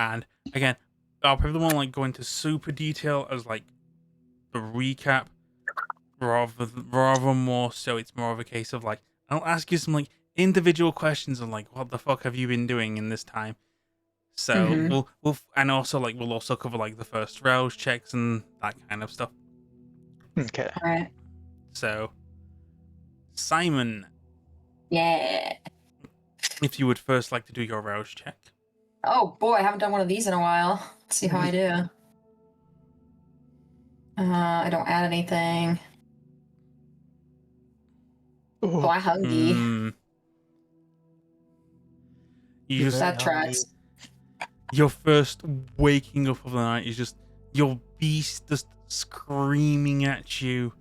And again, I'll probably won't like go into super detail as like the recap, rather more so it's more of a case of like I'll ask you some like individual questions of like what the fuck have you been doing in this time. So Mm-hmm. we'll and also like we'll also cover like the first rouse checks and that kind of stuff. Okay. All right. So Simon, Yeah. if you would first like to do your rouse check. Oh boy, I haven't done one of these in a while. Let's see how I do. I don't add anything. Oh, I hungry. You just That tracks. your first waking up of the night is just your beast just screaming at you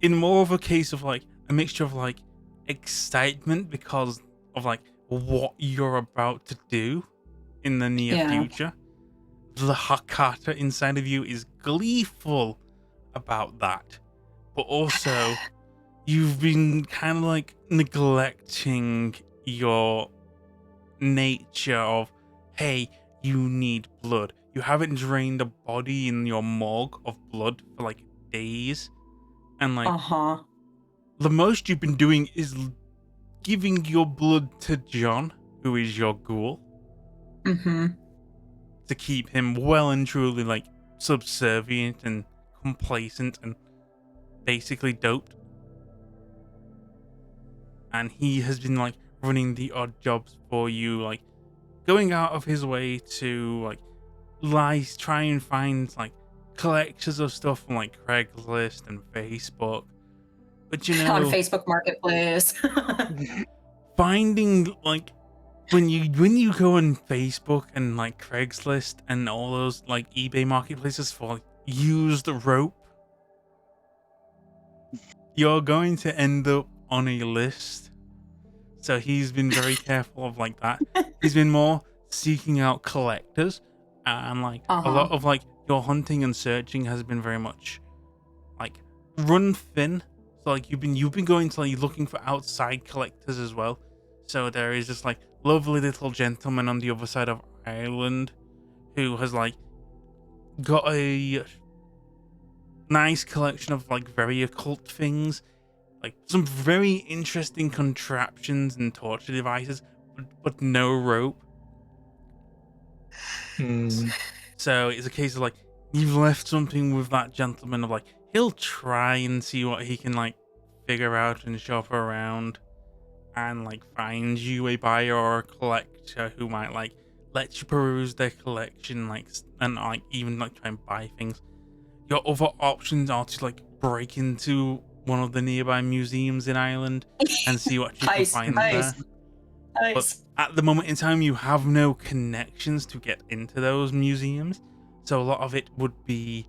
in more of a case of like a mixture of like excitement because of like what you're about to do in the near future. The Hakata inside of you is gleeful about that, but also you've been kind of like neglecting your nature of, hey, you need blood. You haven't drained a body in your morgue of blood for like days, and like the most you've been doing is giving your blood to John, who is your ghoul, to keep him well and truly like subservient and complacent and basically doped. And he has been like running the odd jobs for you, like going out of his way to like try and find like collections of stuff from like Craigslist and Facebook. But you know, on Facebook Marketplace. finding like when you go on Facebook and like Craigslist and all those like eBay marketplaces for like, used rope, you're going to end up on a list. So he's been very careful of like that. He's been more seeking out collectors, and like a lot of like your hunting and searching has been very much like run thin. So like you've been going to like looking for outside collectors as well. So there is this like lovely little gentleman on the other side of Ireland who has like got a nice collection of like very occult things, like some very interesting contraptions and torture devices, but no rope. So it's a case of like you've left something with that gentleman of like he'll try and see what he can like figure out and shop around and like find you a buyer or a collector who might like let you peruse their collection, like, and like even like try and buy things. Your other options are to like break into one of the nearby museums in Ireland and see what you can find there. But at the moment in time, you have no connections to get into those museums, so a lot of it would be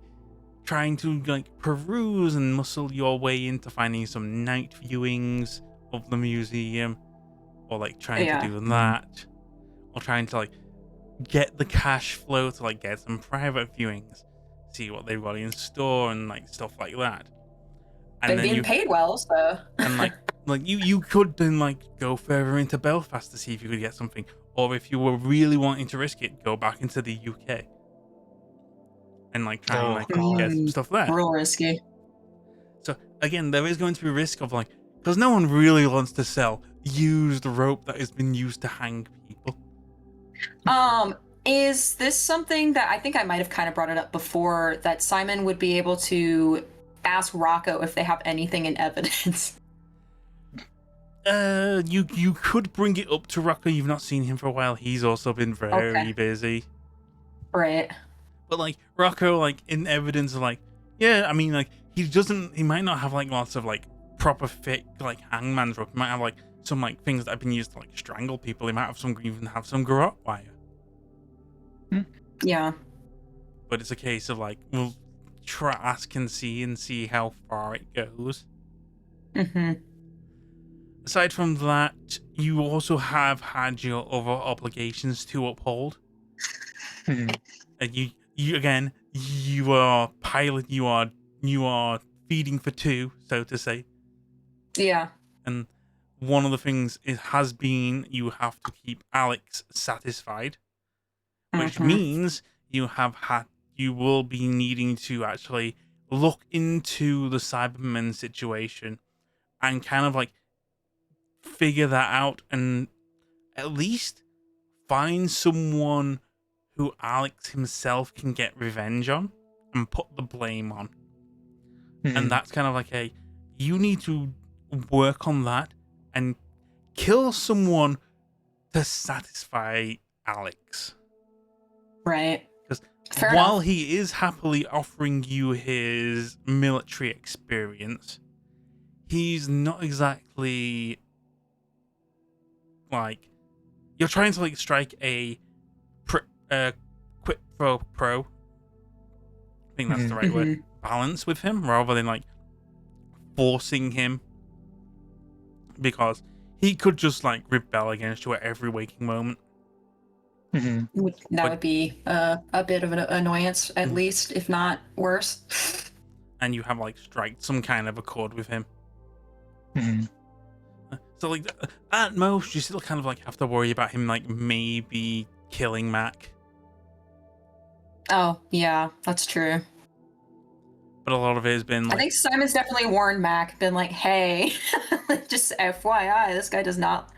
trying to like peruse and muscle your way into finding some night viewings of the museum, or like trying to do that, or trying to like get the cash flow to like get some private viewings, see what they've got in store and like stuff like that. And they're being paid well, so and like you could then like go further into Belfast to see if you could get something, or if you were really wanting to risk it, go back into the UK and like try and like get some stuff there. Real risky. So again, there is going to be risk of like, because no one really wants to sell used rope that has been used to hang people. Is this something that I think I might have kind of brought it up before, that Simon would be able to ask Rocco if they have anything in evidence? You could bring it up to Rocco. You've not seen him for a while. He's also been very busy. Right. But like Rocco, like in evidence, like yeah, I mean, like he might not have like lots of like proper fit like hangman's rope. He might have like some like things that have been used to like strangle people. He might have even have some garrote wire. Yeah. But it's a case of like we'll try ask and see how far it goes. Aside from that, you also have had your other obligations to uphold. And you again, you are pilot. You are feeding for two, so to say. Yeah. And one of the things has been you have to keep Alex satisfied. which means you will be needing to actually look into the Cybermen situation and kind of like figure that out, and at least find someone who Alex himself can get revenge on and put the blame on. And that's kind of like you need to work on that and kill someone to satisfy Alex. Right. Because Fair while enough. he is happily offering you his military experience, he's not exactly like, you're trying to like strike a quid pro pro. I think that's the right word. Balance with him rather than like forcing him, because he could just like rebel against you at every waking moment. That would be a bit of an annoyance, at least, if not worse. And you have like striked some kind of accord with him. So like at most you still kind of like have to worry about him like maybe killing Mac. Oh yeah, that's true. But a lot of it has been like, I think Simon's definitely warned Mac, been like, hey, just FYI, this guy does not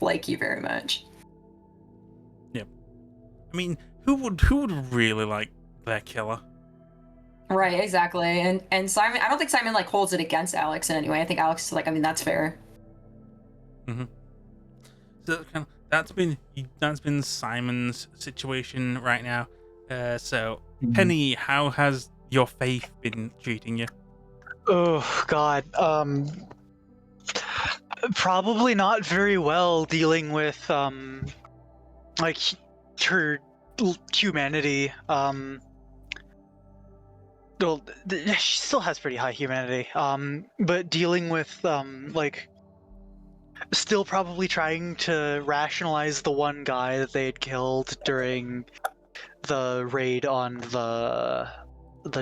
like you very much. Yep. I mean, who would really like their killer? Right, exactly. And Simon, I don't think Simon like holds it against Alex in any way. I think Alex is like, I mean, that's fair. So that's been Simon's situation right now. So Penny, how has your faith been treating you? Oh God, probably not very well, dealing with like her humanity. Well, she still has pretty high humanity. But dealing with like still probably trying to rationalize the one guy that they had killed during the raid on the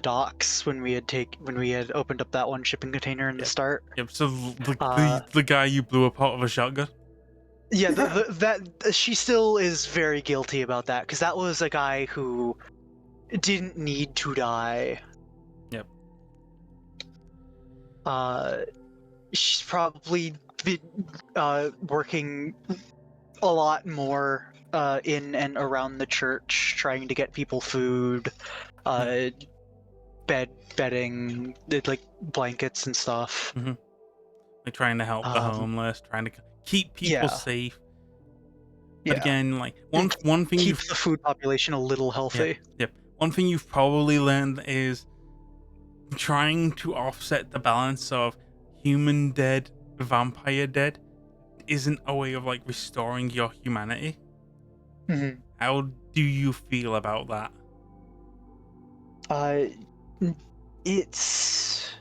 docks when we had opened up that one shipping container in the start. Yep. So the guy you blew up out of a shotgun. Yeah, that she still is very guilty about that, because that was a guy who didn't need to die. Yep. She's probably been working a lot more in and around the church, trying to get people food, bedding, like blankets and stuff. Like trying to help the homeless, trying to keep people safe. But again, like one thing keep the food population a little healthy. Yep. One thing you've probably learned is trying to offset the balance of human dead, vampire dead isn't a way of like restoring your humanity. How do you feel about that? It's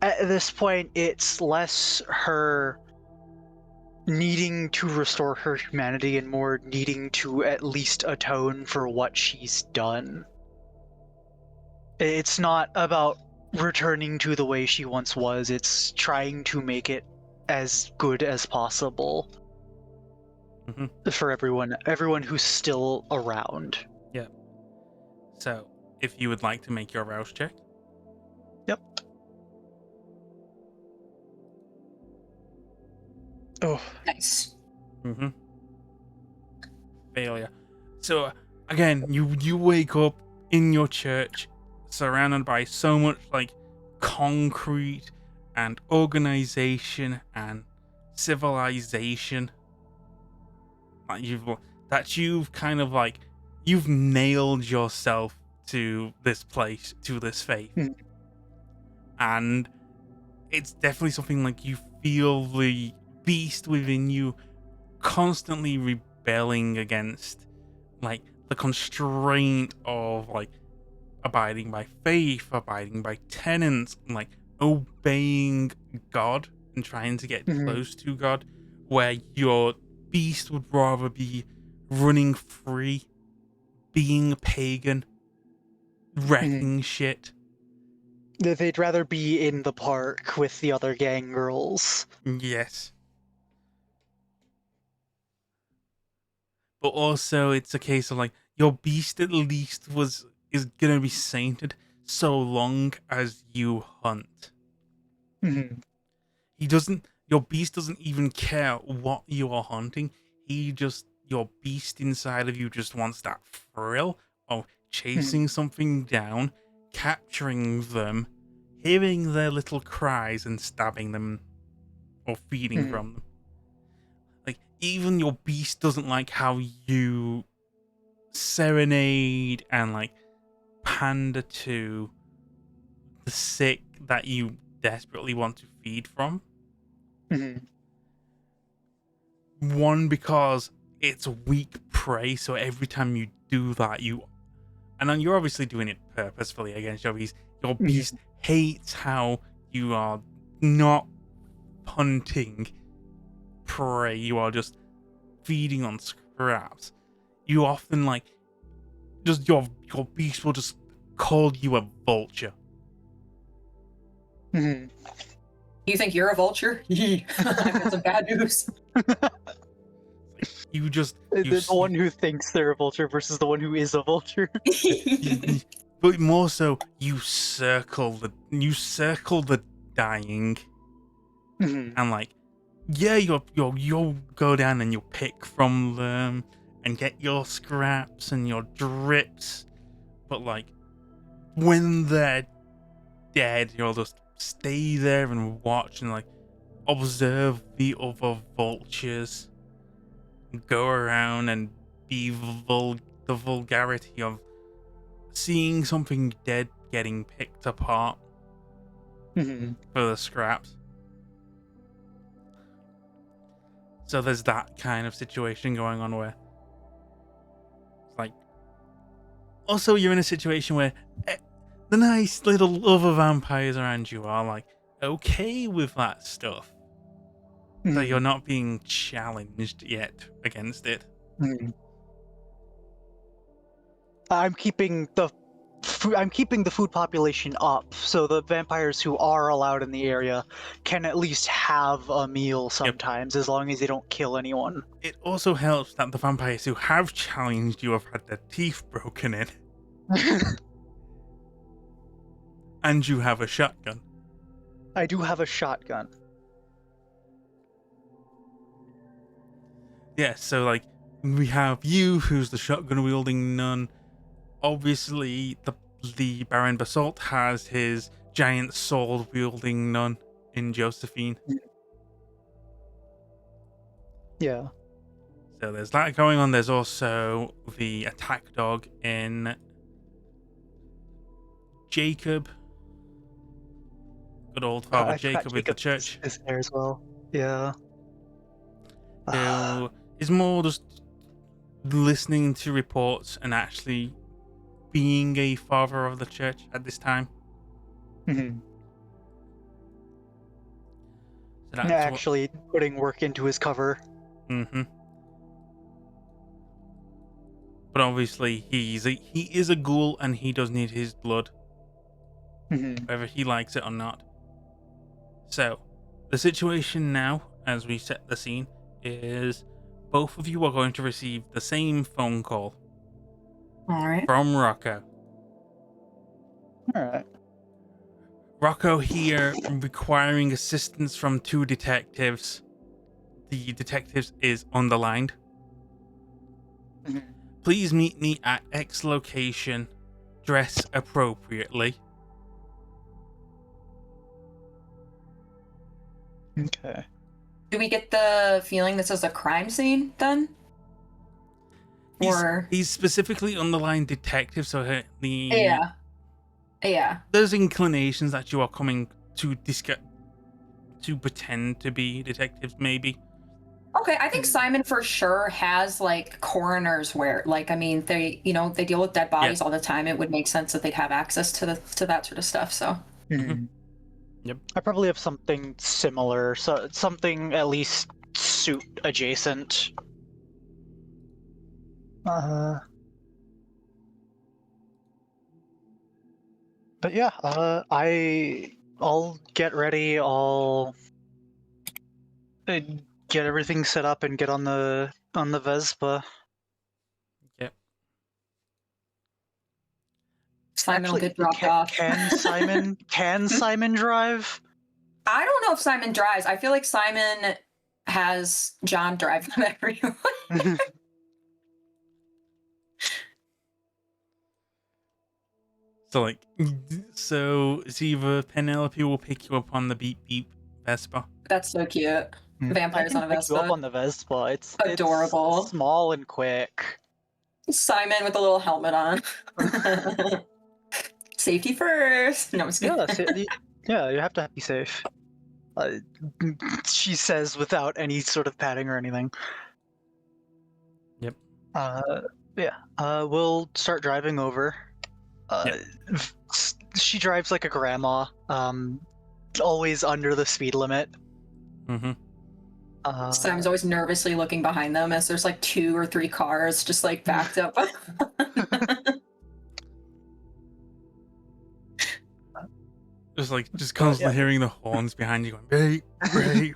at this point, it's less her needing to restore her humanity and more needing to at least atone for what she's done. It's not about returning to the way she once was, it's trying to make it as good as possible for everyone who's still around. Yeah. So, if you would like to make your rouse check. Yep. Oh. Nice. Failure. So again, you wake up in your church, surrounded by so much like concrete and organization and civilization that you've kind of like, you've nailed yourself to this place, to this faith. And it's definitely something like you feel the beast within you constantly rebelling against like the constraint of like abiding by faith, abiding by tenets, and like obeying God and trying to get close to God, where your beast would rather be running free, being pagan, wrecking shit. They'd rather be in the park with the other gang girls. Yes. but also it's a case of like your beast at least is gonna be sainted so long as you hunt. Mhm. Your beast doesn't even care what you are hunting. Your beast inside of you just wants that thrill of chasing something down, capturing them, hearing their little cries and stabbing them or feeding Mhm. from them. Like, even your beast doesn't like how you serenade and like pander to the sick that you desperately want to feed from. Mhm. One, because it's weak prey, so every time you do that, and then you're obviously doing it purposefully against your beast. Your beast Mhm. hates how you are not hunting prey, you are just feeding on scraps. You often like just your beast will just call you a vulture. Mhm. You think you're a vulture? I've got some bad news. You just The one who thinks they're a vulture versus the one who is a vulture. but more so you circle the dying Mhm. and like yeah you'll go down and you'll pick from them and get your scraps and your drips, but like when they're dead you'll just stay there and watch and like observe the other vultures go around and be the vulgarity of seeing something dead getting picked apart Mhm. for the scraps. So there's that kind of situation going on where it's like also you're in a situation where the nice little other vampires around you are like okay with that stuff. So you're Mhm. not being challenged yet against it. Mhm. I'm keeping the food population up, so the vampires who are allowed in the area can at least have a meal Yep. sometimes, as long as they don't kill anyone. It also helps that the vampires who have challenged you have had their teeth broken in, and you have a shotgun. I do have a shotgun. Yeah, so like we have you, who's the shotgun wielding nun. Obviously, the Baron Basalt has his giant sword wielding nun in Josephine. Yeah. So there's that going on. There's also the attack dog in Jacob. Good old Father I forgot Jacob with the Jacob church, is there as well. Yeah. who is more just listening to reports and actually being a father of the church at this time. Mhm. So that's what. Actually putting work into his cover. Mm-hmm. But obviously, he is a ghoul, and he does need his blood, Mhm. whether he likes it or not. So, the situation now, as we set the scene, is both of you are going to receive the same phone call All right. from Rocco. All right. Rocco here requiring assistance from two detectives. The detectives is underlined. Mhm. Please meet me at X location. Dress appropriately. Okay. Do we get the feeling this is a crime scene then? Or He's specifically underlined detective, so yeah. there's inclinations that you are coming to to pretend to be detectives, maybe. Okay, I think Simon for sure has like coroner's wear. Like, I mean, they deal with dead Yeah. bodies all the time. It would make sense that they'd have access to that sort of stuff. So, Mhm. Yep. I probably have something similar, so something at least suit adjacent. But yeah, I'll get ready. I'll uh, get everything set up and get on the Vespa. Simon will Actually, get dropped off. Can Simon drive? I don't know if Simon drives. I feel like Simon has John drive them everywhere. So it's either Penelope will pick you up on the beep beep Vespa. That's so cute. Hmm. Vampires on a pick you up Vespa. on the Vespa. It's Adorable. It's small and quick. Simon with a little helmet on. Safety first. No, I'm just kidding. Yeah, you have to be safe. She says without any sort of padding or anything. Yep. We'll start driving over. She drives like a grandma. Always under the speed limit. Mm-hmm. Simon's always nervously looking behind them as there's like 2 or 3 cars just like backed up. Just constantly hearing the horns behind you going, "Brake."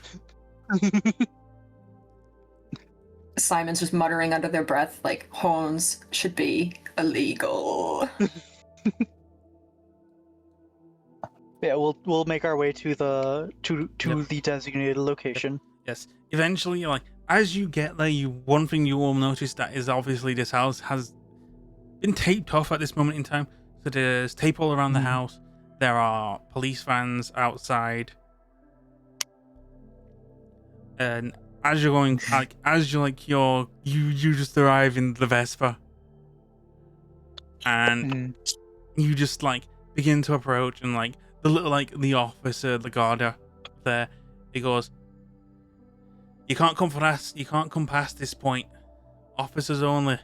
Simon's just muttering under their breath like horns should be illegal. Yeah, we'll make our way to the the designated location. Yes. Eventually, as you get there, one thing you will notice that is obviously this house has been taped off at this moment in time. So there's tape all around the house. There are police vans outside. And as you're going, you just arrive in the Vespa, and you just begin to approach, and the officer, the guarder there, he goes, "You can't come past. You can't come past this point. Officers only."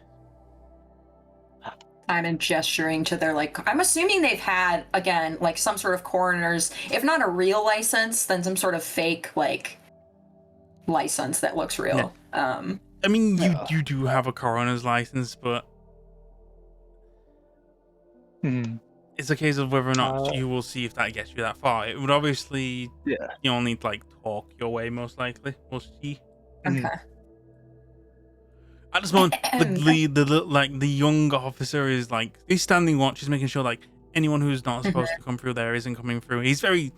Simon gesturing to their I'm assuming they've had again some sort of coroner's, if not a real license, then some sort of fake license that looks real. Yeah. I mean, you do have a coroner's license, but it's a case of whether or not you will see if that gets you that far. It would obviously, you'll need to talk your way, most likely. We'll see. Okay. At this moment, the young officer is he's standing watch. He's making sure anyone who's not supposed to come through there isn't coming through. He's very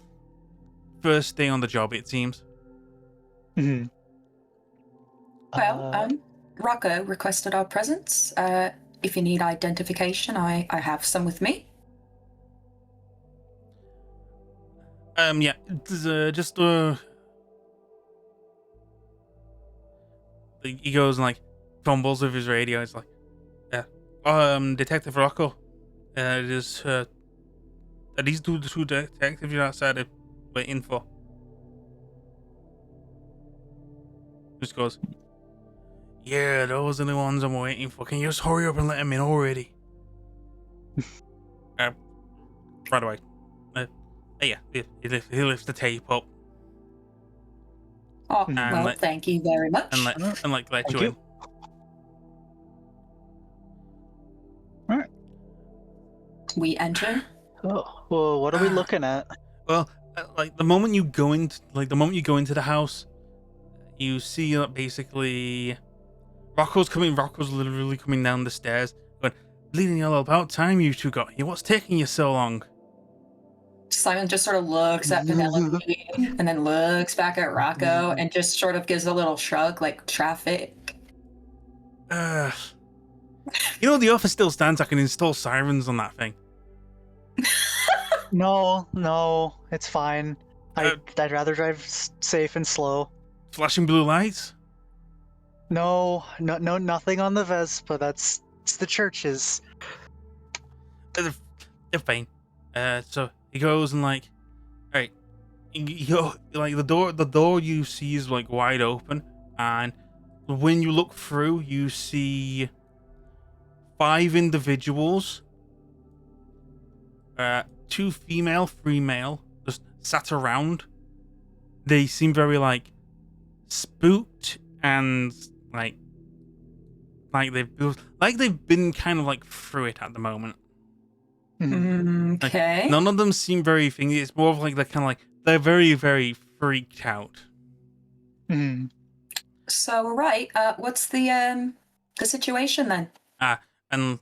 first day on the job, it seems. Well, Rocco requested our presence. If you need identification, I have some with me. Yeah, he goes and fumbles with his radio. It's Detective Rocco. These two detectives you're outside waiting for. Just goes, "Yeah, those are the ones I'm waiting for. Can you just hurry up and let them in already?" Right away. Yeah, he lifts the tape up. Oh, well, thank you very much. And let you in. Alright. We enter. Oh, well, what are we looking at? Well, the moment you go into the house, you see that basically Rocco's literally coming down the stairs, going, "Bleeding yellow, about time you two got here. What's taking you so long?" Simon just sort of looks at Penelope and then looks back at Rocco and just sort of gives a little shrug, like traffic. The offer still stands. I can install sirens on that thing. No, it's fine. I'd rather drive safe and slow. Flashing blue lights? No, nothing on the Vespa. It's the churches. They're fine. So he goes and alright, the door you see is wide open, and when you look through, you see 5 individuals, 2 female, 3 male, just sat around. They seem very spooked and they've been kind of through it at the moment. Okay. None of them seem very thingy. It's more of they're kind of they're very, very freaked out. So right, what's the situation then? And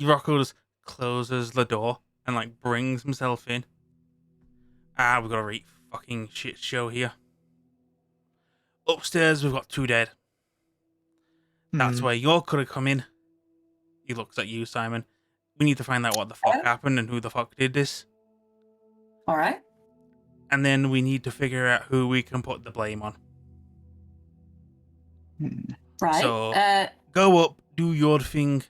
Rocco just closes the door and like brings himself in. We've got a right fucking shit show here. Upstairs, we've got 2 dead. That's where you could have come in. He looks at you, Simon. We need to find out what the fuck happened and who the fuck did this. All right. And then we need to figure out who we can put the blame on. Right. So go up, do your thing.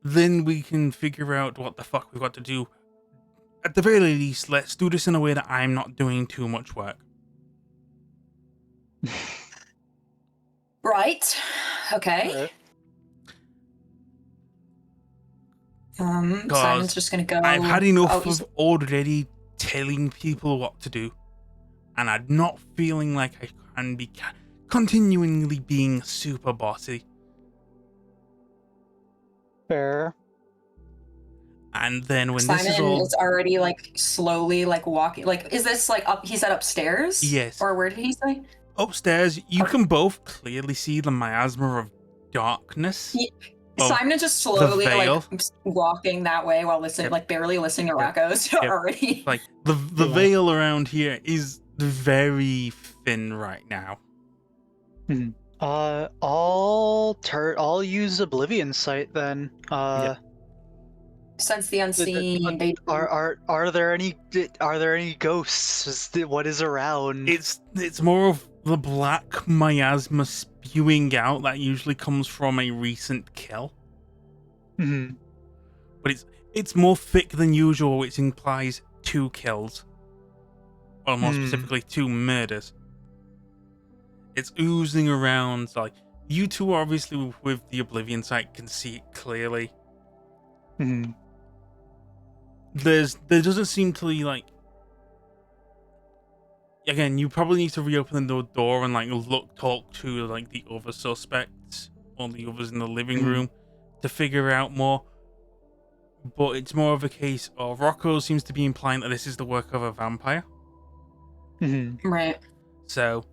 Then we can figure out what the fuck we've got to do. At the very least, let's do this in a way that I'm not doing too much work. Right. Okay. Simon's just gonna go. I've had enough of already telling people what to do, and I'm not feeling like I can be continually being super bossy. Fair. And then when Simon this is all, is already like slowly like walking. Like, is this like up? He's at upstairs. Yes. Or where did he say? Upstairs, you can both clearly see the miasma of darkness. Simon is just slowly veil. like walking that way while listening, like barely listening to Rocco's already. Like the veil around here is very thin right now. I'll use Oblivion Sight then. Sense the unseen. Are there any ghosts? What is around? It's more of the black miasma spewing out that usually comes from a recent kill. But it's more thick than usual, which implies 2 kills. Or more specifically, 2 murders. It's oozing around. Like, you two obviously with the Oblivion Sight can see it clearly. There doesn't seem to be like. Again, you probably need to reopen the door and like talk to like the other suspects or the others in the living room to figure out more. But it's more of a case of Rocco seems to be implying that this is the work of a vampire. Right. So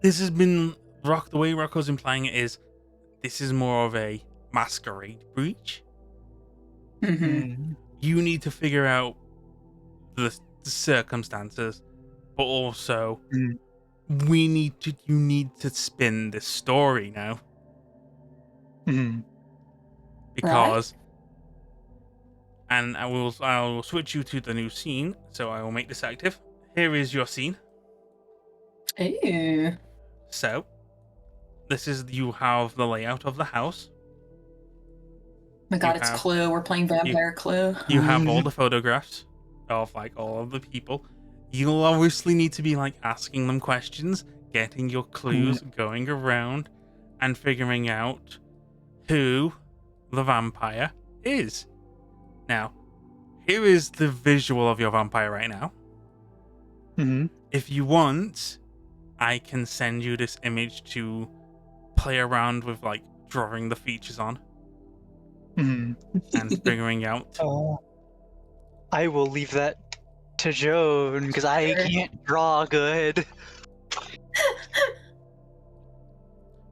this has been the way Rocco's implying it is this is more of a masquerade breach. You need to figure out the circumstances, but also you need to spin this story now. Because and I will switch you to the new scene, so I will make this active. Here is your scene. Ew. So you have the layout of the house. My God, it's Clue. We're playing Vampire Clue. You have all the photographs of like all of the people. You'll obviously need to be like asking them questions, getting your clues, going around and figuring out who the vampire is. Now, here is the visual of your vampire right now. If you want, I can send you this image to play around with like drawing the features on. And figuring out. I will leave that to Joan because I can't draw good.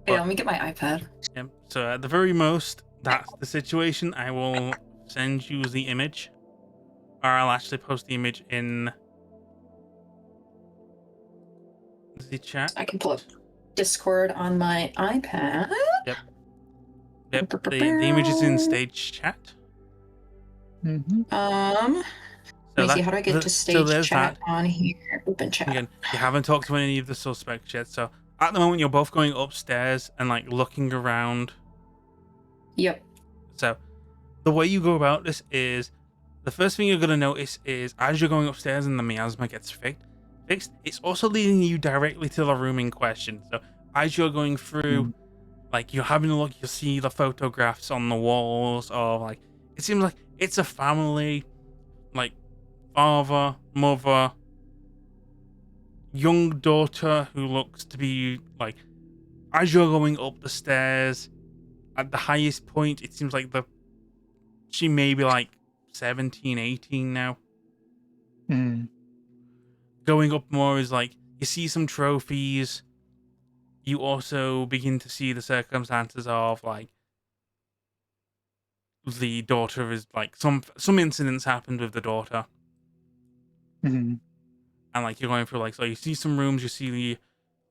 Hey, let me get my iPad. Yep. So at the very most, that's the situation. I will send you the image, or I'll actually post the image in the chat. I can pull up Discord on my iPad. Yep. The image is in stage chat. Let me see. How do I get to stage chat on here? Open chat. Again, you haven't talked to any of the suspects yet, so at the moment you're both going upstairs and like looking around. Yep. So the way you go about this is the first thing you're going to notice is as you're going upstairs and the miasma gets fixed, it's also leading you directly to the room in question. So as you're going through, like you're having a look, you'll see the photographs on the walls of like, it seems like it's a family, like father, mother, young daughter who looks to be like, as you're going up the stairs, at the highest point, it seems like she may be like 17, 18 now. Going up more is like, you see some trophies. You also begin to see the circumstances of like, the daughter is like some incidents happened with the daughter, Mm-hmm. and like you're going through like so you see some rooms, you see the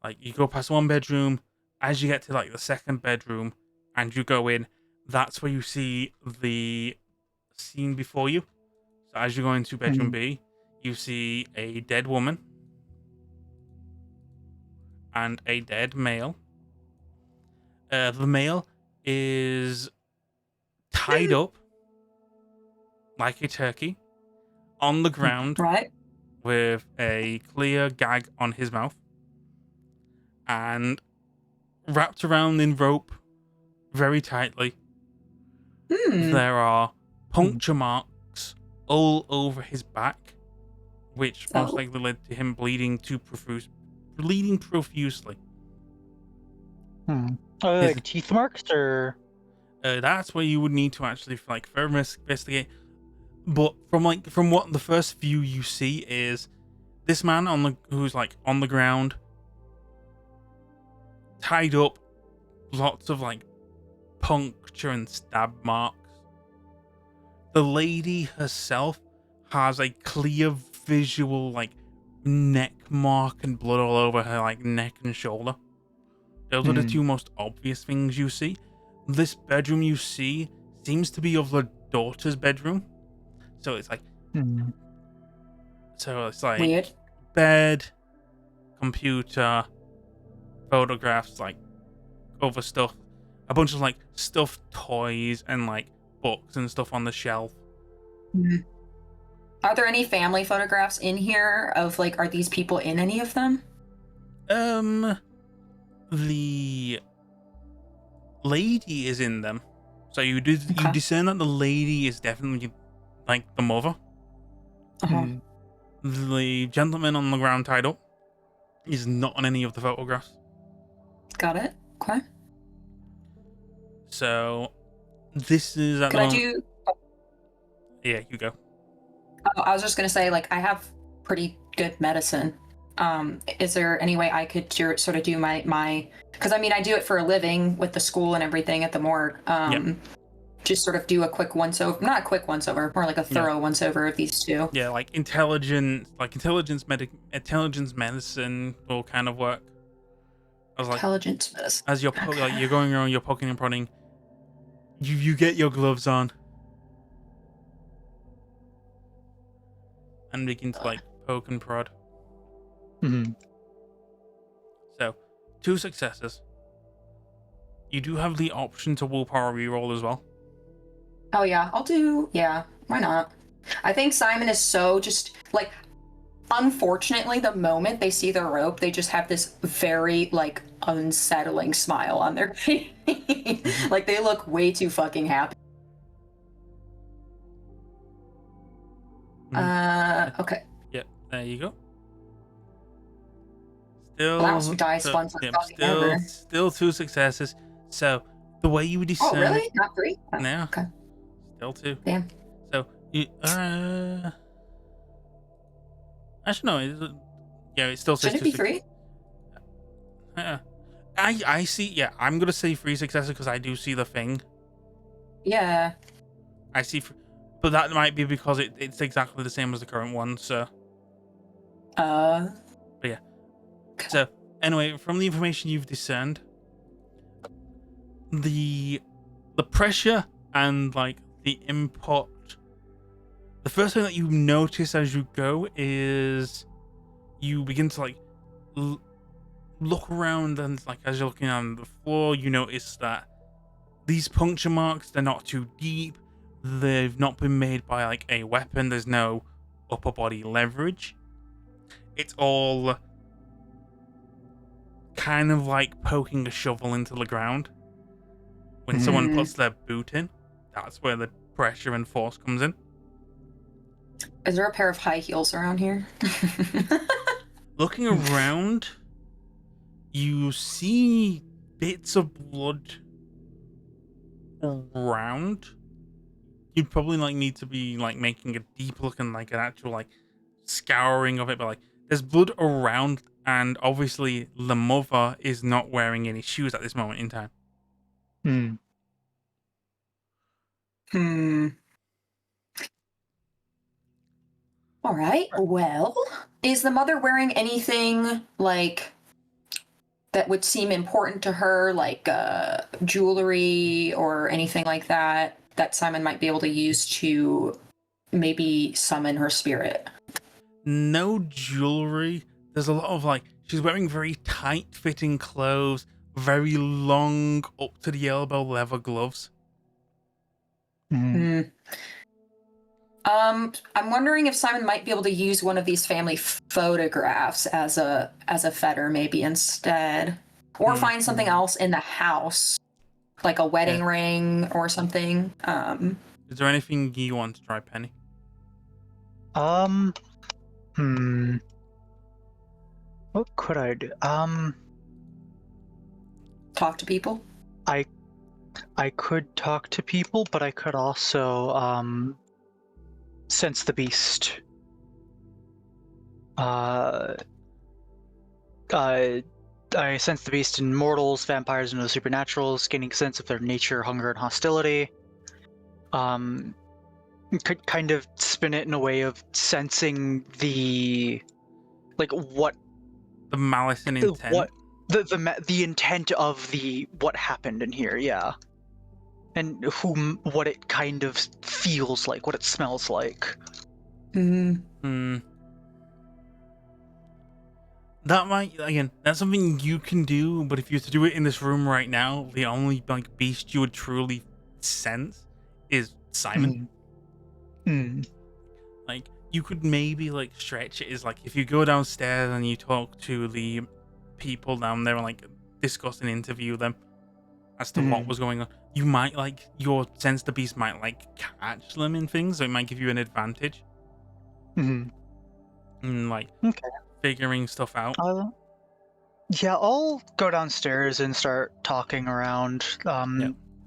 like you go past one bedroom, as you get to like the second bedroom, and you go in, that's where you see the scene before you. So as you go into bedroom B, you see a dead woman and a dead male. The male is tied up like a turkey on the ground Right? with a clear gag on his mouth and wrapped around in rope very tightly. Hmm. There are puncture marks all over his back, which most Oh. likely led to him bleeding profusely. Are they His- like teeth marks or? That's where you would need to actually like further investigate. But from what the first view you see is this man who's like on the ground, tied up, lots of like puncture and stab marks. The lady herself has a clear visual like neck mark and blood all over her like neck and shoulder. Those are the two most obvious things you see. This bedroom you see seems to be of the daughter's bedroom. So it's like Weird. bed, computer, photographs, like other stuff, a bunch of like stuffed toys and like books and stuff on the shelf. Are there any family photographs in here of like, are these people in any of them? The lady is in them, so you discern that the lady is definitely like the mother. The gentleman on the ground tied up is not on any of the photographs. Got it. Okay. So this is at Could the I moment. do? Yeah, you go. Oh, I was just gonna say, like, I have pretty good medicine. Is there any way I could sort of do my? Because I mean, I do it for a living with the school and everything at the morgue. Just sort of do a quick once over, not a quick once over, more like a thorough once over of these two. Yeah, like intelligence medicine will kind of work. I was like, Intelligence medicine. as you're like you're going around, you're poking and prodding. You get your gloves on and begin to like poke and prod. So, 2 successes. You do have the option to willpower reroll as well. Oh yeah, I'll do. Yeah, why not? I think Simon is so just like. Unfortunately, the moment they see the rope, they just have this very like unsettling smile on their face. Like they look way too fucking happy. Okay. Yep, there you go. Still, Last dice fun for fucking ever. Still 2 successes. So the way you would discern. Oh really? Not 3? Oh, No. Okay. Still 2. Damn. So you actually no. Yeah, it still says Shouldn't it 2 be 3? I see. Yeah, I'm gonna say 3 successes because I do see the thing. Yeah. I see, but that might be because it's exactly the same as the current one. So. But yeah. So anyway, from the information you've discerned, the pressure and like the input. The first thing that you notice as you go is you begin to like look around, and like as you're looking on the floor, you notice that these puncture marks, they're not too deep. They've not been made by like a weapon. There's no upper body leverage. It's all kind of like poking a shovel into the ground. When someone puts their boot in, that's where the pressure and force comes in. Is there a pair of high heels around here? Looking around, you see bits of blood around. You'd probably like need to be like making a deep look and like an actual like scouring of it, but like there's blood around, and obviously the mother is not wearing any shoes at this moment in time. Hmm. All right. Well, is the mother wearing anything like that would seem important to her, like jewelry or anything like that, that Simon might be able to use to maybe summon her spirit? No jewelry. There's a lot of like she's wearing very tight fitting clothes, very long up to the elbow leather gloves. Mhm. Hmm. I'm wondering if Simon might be able to use one of these family photographs as a fetter, maybe instead, or find something else in the house, like a wedding ring or something. Is there anything you want to try, Penny? Um, hmm. What could I do? Talk to people. I could talk to people, but I could also sense the beast. Uh, uh, I sense the beast in mortals, vampires, and other supernaturals, gaining a sense of their nature, hunger, and hostility. Could kind of spin it in a way of sensing the what The malice and intent. what the intent of the what happened in here, yeah, and what it kind of feels like, what it smells like. That might again. That's something you can do, but if you were to do it in this room right now, the only like beast you would truly sense is Simon. Like you could maybe like stretch it as like if you go downstairs and you talk to the people down there and like discuss and interview them as to what was going on, you might like your sense the beast might like catch them in things, so it might give you an advantage. And like Okay. figuring stuff out. Yeah, I'll go downstairs and start talking around.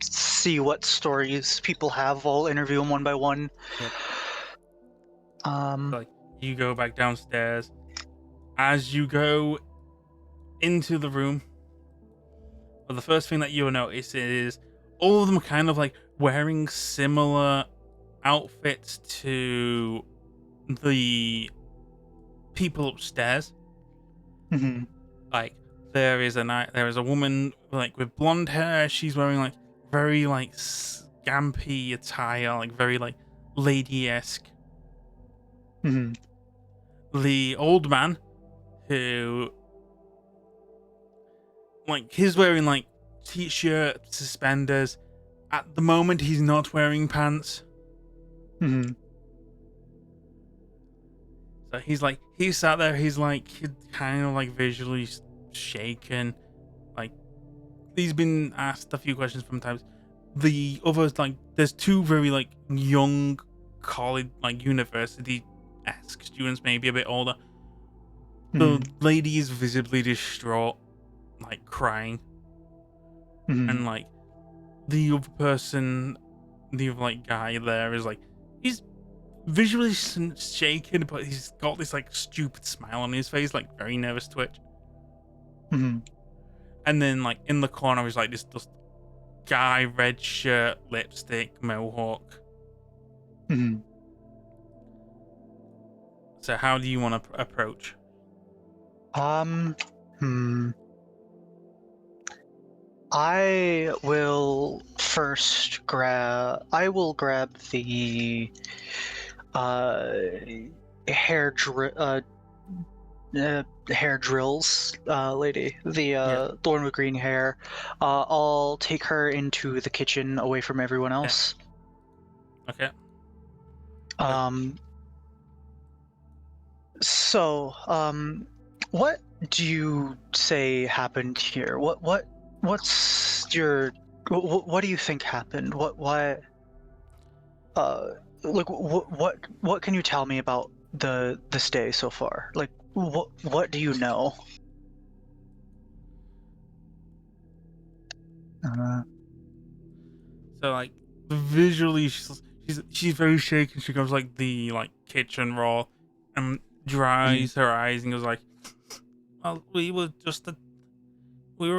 See what stories people have. I'll interview them one by one. Yep. Like you go back downstairs. As you go into the room, well, the first thing that you'll notice is all of them are kind of like wearing similar outfits to the people upstairs. Like there is a woman like with blonde hair. She's wearing like very like scampy attire, like very like lady-esque. The old man who like he's wearing like t-shirt, suspenders. At the moment he's not wearing pants. So he's sat there, he's kind of like visually shaken. Like he's been asked a few questions from times. The others, like there's two very like young college, like university-esque students, maybe a bit older. The lady is visibly distraught, like crying. And like the other person, the other like guy there is like he's visually shaken, but he's got this like stupid smile on his face, like very nervous twitch. And then like in the corner is like this guy, red shirt, lipstick, mohawk. So how do you want to approach? I will first grab the hair drills lady, the one with green hair. I'll take her into the kitchen away from everyone else. Okay. So, what do you say happened here? What's your what do you think happened? What can you tell me about this day so far? Like what do you know? So like visually she's very shaken. She goes like the like kitchen roll and dries her eyes and goes like, well, we were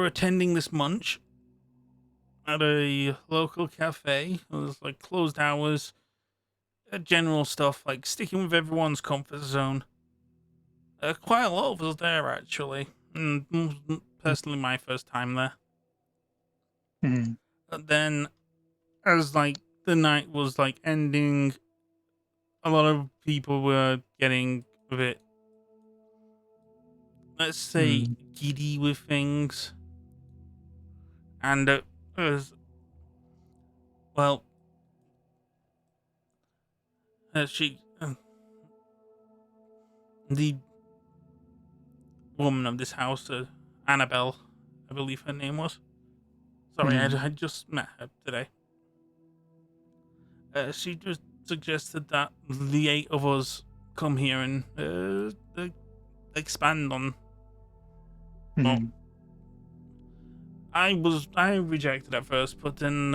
attending this Munch, at a local cafe. It was like closed hours, general stuff, like sticking with everyone's comfort zone. Quite a lot of us there, actually. And personally, my first time there. Mhm. But then, as like the night was like ending, a lot of people were getting a bit, let's say, Mhm. giddy with things. And as well, she, the woman of this house, Annabelle, I believe her name was. Sorry, Mhm. I just met her today. She just suggested that the 8 of us come here and expand on. Well, Mhm. I rejected at first, but then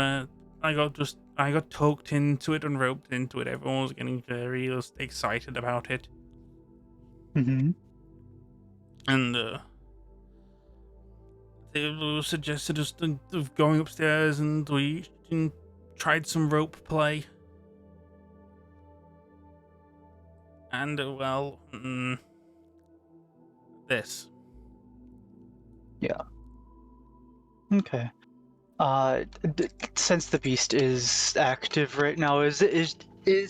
I got talked into it and roped into it. Everyone was getting very excited about it, Mhm. and they suggested us of going upstairs, and we tried some rope play. And this. Yeah. Okay. Since the beast is active right now, is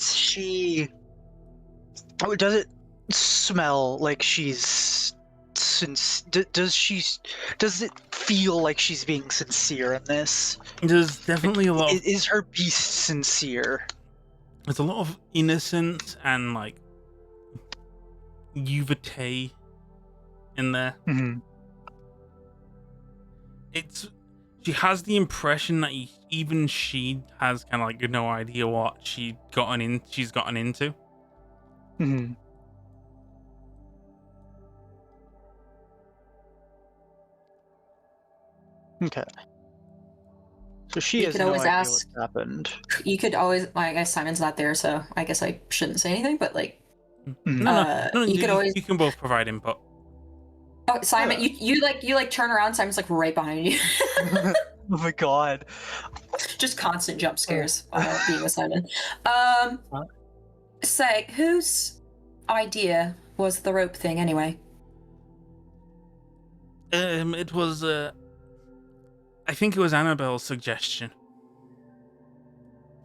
she? Does it smell like she's since? Does it feel like she's being sincere in this? There's definitely a lot of Is her beast sincere? there's a lot of innocence and like naivete in there. Mm-hmm. It's she has the impression that even she has kind of like no idea what she's gotten into. Mm-hmm. Okay. So she You has could no always idea what's ask. happened. You could always. Well, I guess Simon's not there, so I guess I shouldn't say anything. But like, Mhm. No, you could always. you can both provide input. Oh, Simon, Yeah. you like turn around. Simon's like right behind you. Oh my god. Just constant jump scares being with Simon. Huh? Say, whose idea was the rope thing anyway? It was I think it was Annabelle's suggestion.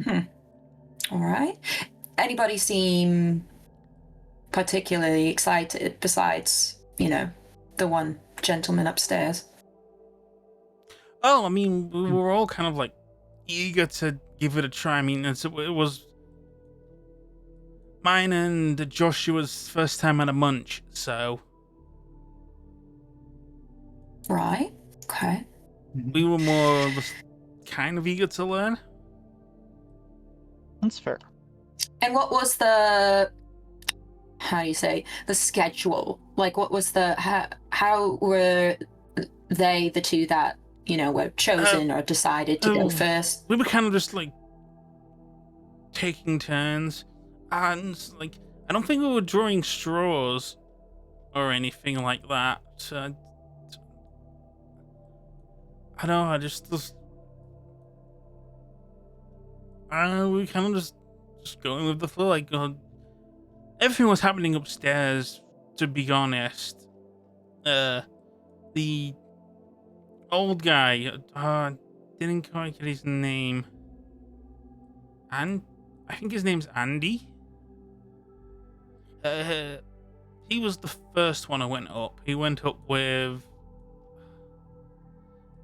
All right. Anybody seem particularly excited besides, the one gentleman upstairs? Oh, I mean, we were all kind of like eager to give it a try. I mean, it was mine and Joshua's first time at a Munch, so Right. Okay. we were more or less kind of eager to learn. That's fair. And what was the, how do you say, the schedule? Like, what was the, how were they the two that, were chosen or decided to go first? We were kind of just like taking turns, and like I don't think we were drawing straws or anything like that. I don't know. I just we kind of just going with the flow. Like everything was happening upstairs. To be honest, the old guy didn't quite get his name, and I think his name's Andy. He was the first one who went up. He went up with,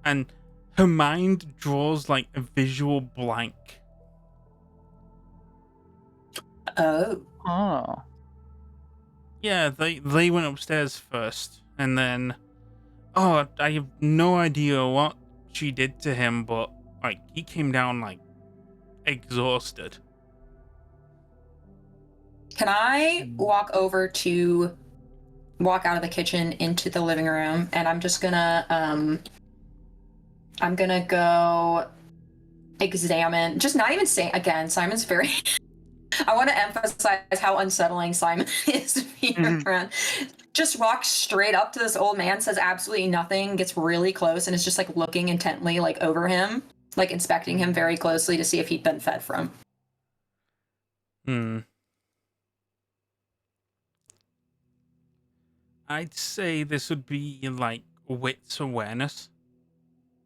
and her mind draws like a visual blank. Oh. Oh. Yeah, they went upstairs first, and then I have no idea what she did to him, but like he came down like exhausted. Can I walk out of the kitchen into the living room, and I'm just gonna go examine, just not even saying, again, Simon's very I want to emphasize how unsettling Simon is being around. Just walks straight up to this old man, says absolutely nothing, gets really close, and is just like looking intently like over him. like inspecting him very closely to see if he'd been fed from. I'd say this would be like wits awareness.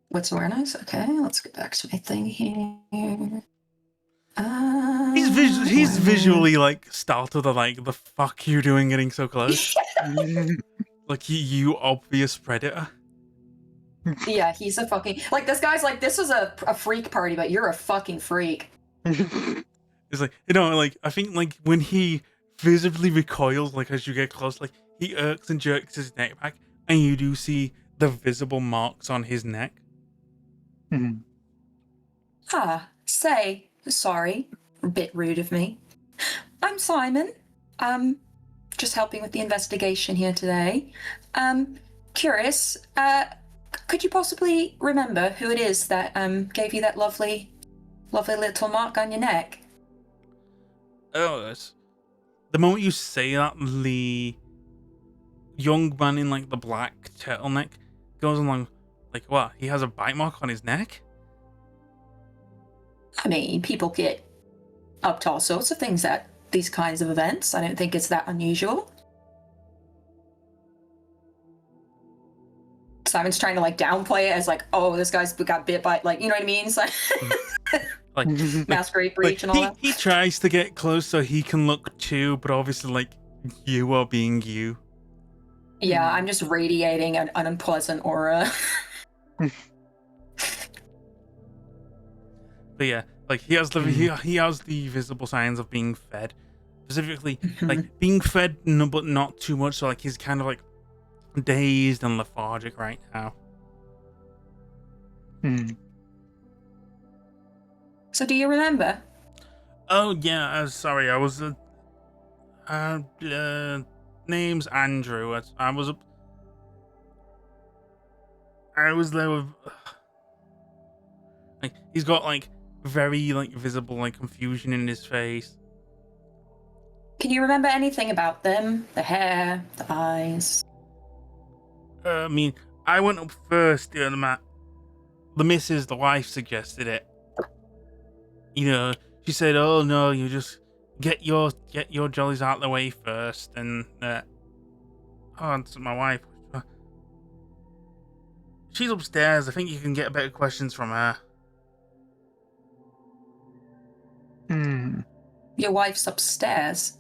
What's awareness? Okay, let's get back to my thing here. He's visually like startled at like the fuck you doing getting so close. Like you obvious predator. Yeah, he's a fucking like this guy's like this is a freak party, but you're a fucking freak. It's like like I think like when he visibly recoils like as you get close, like he irks and jerks his neck back, and you do see the visible marks on his neck. Say sorry. A bit rude of me. I'm Simon. Just helping with the investigation here today. Curious, could you possibly remember who it is that gave you that lovely little mark on your neck? Oh, yes. The moment you say that, the young man in like the black turtleneck goes along like, what? He has a bite mark on his neck? I mean, people get up to all sorts of things at these kinds of events. I don't think it's that unusual. Simon's trying to like downplay it as like, oh, this guy's got bit by, like, you know what I mean? So, Like masquerade breach and all that. He tries to get close so he can look too, but obviously like you are being you. Yeah, I'm just radiating an unpleasant aura. But yeah, like he has the visible signs of being fed, specifically like being fed, no, but not too much. So like he's kind of like dazed and lethargic right now. So do you remember? Oh yeah, sorry, I was. Name's Andrew. I was there with. Like he's got like very like visible like confusion in his face. Can you remember anything about them? The hair, the eyes? I mean, I went up first, the missus, the wife, suggested it. You know, she said, "Oh no, you just get your jollies out of the way first." And oh, it's my wife. She's upstairs. I think you can get better questions from her. Your wife's upstairs.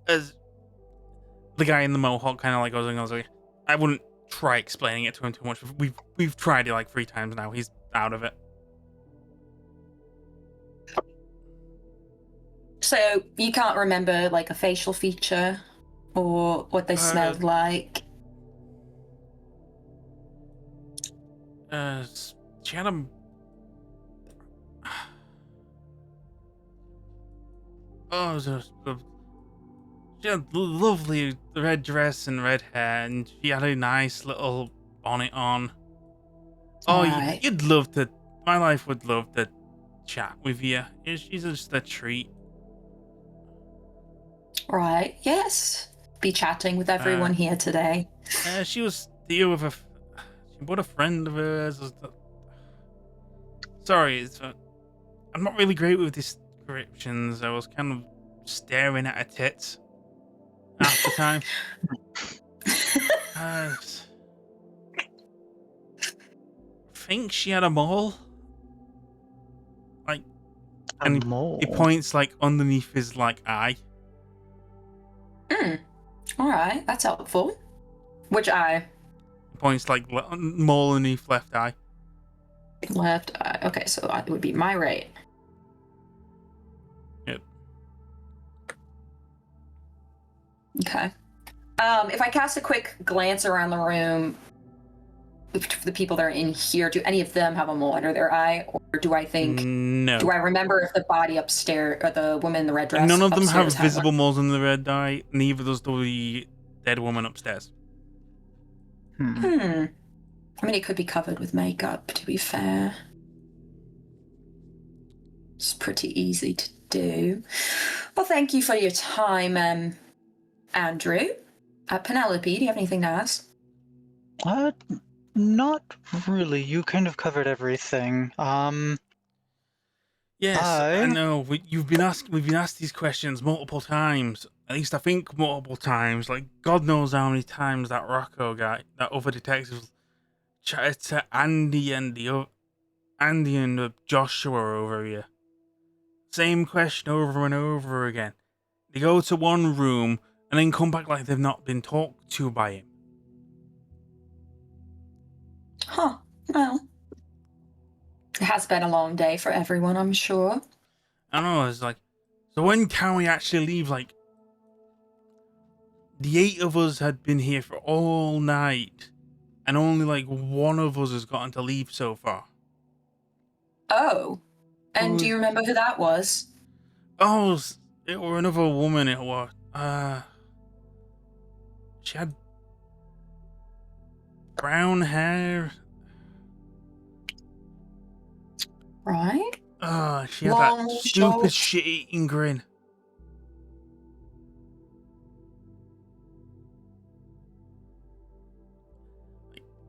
As the guy in the mohawk kind of like goes and goes like, I wouldn't try explaining it to him too much. We've tried it like 3 times now. He's out of it. So you can't remember like a facial feature or what they smelled like? She had a. Oh, she had a lovely red dress and red hair, and she had a nice little bonnet on. Oh, Right. you'd love to. My life would love to chat with you. She's just a treat. Right, yes. Be chatting with everyone here today. She was here with she brought a friend of hers. Sorry, I'm not really great with descriptions. I was kind of staring at her tits half the time. I think she had a mole. Like, and mole. he points like underneath his like eye. All right, that's helpful. Which eye? He points like mole underneath left eye. Left eye. Okay, so it would be my right. Yep. Okay. If I cast a quick glance around the room, the people that are in here, do any of them have a mole under their eye, or do I think? No. Do I remember if the body upstairs or the woman in the red dress? None of them have upstairs visible one? moles in the red eye. Neither does the dead woman upstairs. I mean, it could be covered with makeup, to be fair. It's pretty easy to do. Well, thank you for your time, Andrew. Penelope, do you have anything to ask? Not really. You kind of covered everything. Yes, I I know. We've been asked these questions multiple times. At least I think multiple times. Like God knows how many times that Rocco guy, that other detective, chatted to Andy and Joshua over here. Same question over and over again. They go to one room and then come back like they've not been talked to by him. Huh. Well, it has been a long day for everyone, I'm sure. I don't know. It's like, so when can we actually leave? Like, the 8 of us had been here for all night, and only like one of us has gotten to leave so far. Oh. And do Who- you remember who that was? Oh, it were another woman. It was. She had brown hair. Right? She had Long, that stupid short. shit-eating grin.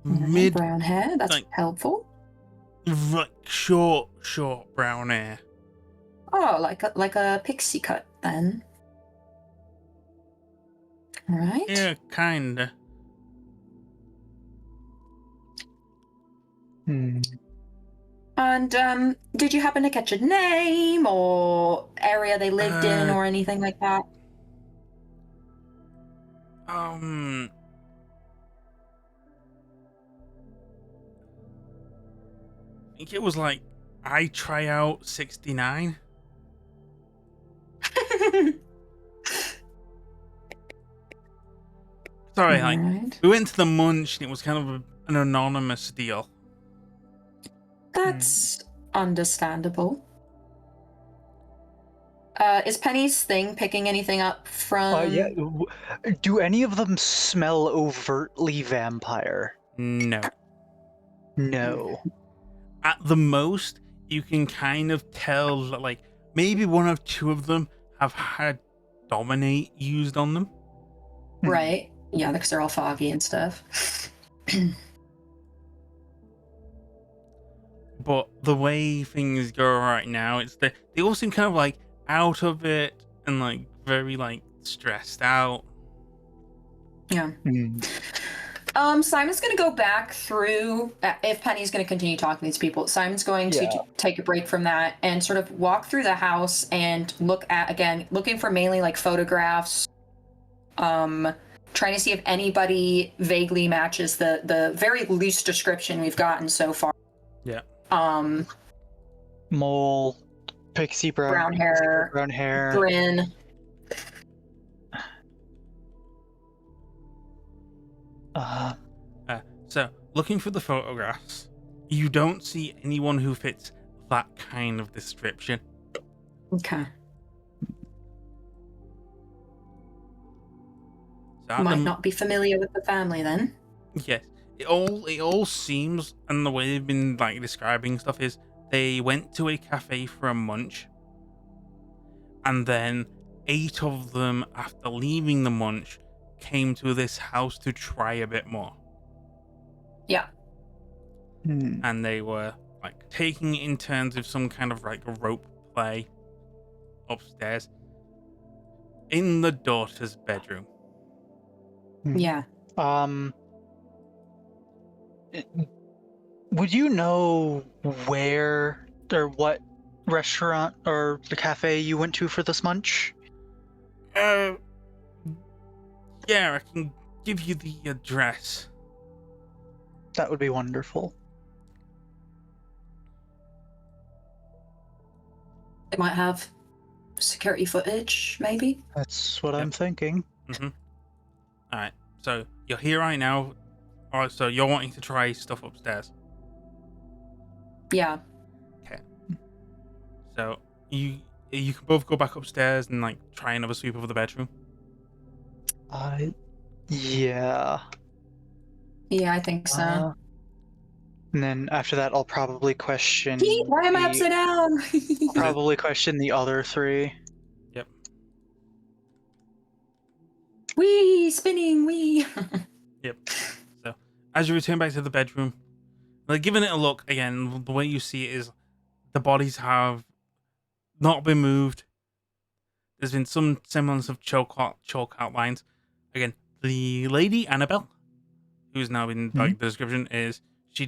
Mid, Brown hair, that's like- helpful. like short brown hair. Oh, like a pixie cut then. Right? Yeah, kinda. And did you happen to catch a name or area they lived in or anything like that? I think it was like I try out 69. Sorry, like Right. we went to the Munch and it was kind of an anonymous deal. That's understandable. Is Penny's thing picking anything up from? yeah. Do any of them smell overtly vampire? No. No. At the most, you can kind of tell that like maybe one or two of them have had dominate used on them. Right. Yeah, because they're all foggy and stuff. But the way things go right now, they all seem kind of like out of it and like very like stressed out. Yeah. Simon's going to go back through, if Penny's going to continue talking to these people, Simon's going to take a break from that and sort of walk through the house and look at, again, looking for mainly like photographs, trying to see if anybody vaguely matches the very loose description we've gotten so far. Yeah. Mole, pixie Brown hair, grin. So, looking for the photographs, you don't see anyone who fits that kind of description. Okay. So Might not be familiar with the family then. Yes, it all seems, and the way they've been like describing stuff is they went to a cafe for a munch, and then 8 of them, after leaving the munch, came to this house to try a bit more. Yeah. And they were like taking it in turns with some kind of like rope play upstairs in the daughter's bedroom. Yeah. Would you know where or what restaurant or the cafe you went to for this munch? Yeah, I can give you the address. That would be wonderful. It might have security footage, maybe. That's what I'm thinking. Alright, so you're here right now. Alright, so you're wanting to try stuff upstairs. Yeah. Okay. So you can both go back upstairs and like try another sweep of the bedroom. Yeah. Yeah, I think so. And then after that, I'll probably question. Pete, why am I upside down? Probably question the other 3. Yep. Wee, spinning, wee. Yep. So as you return back to the bedroom, like giving it a look again, the way you see it is the bodies have not been moved. There's been some semblance of chalk outlines. Again, the lady Annabelle, who's now in like the description, is she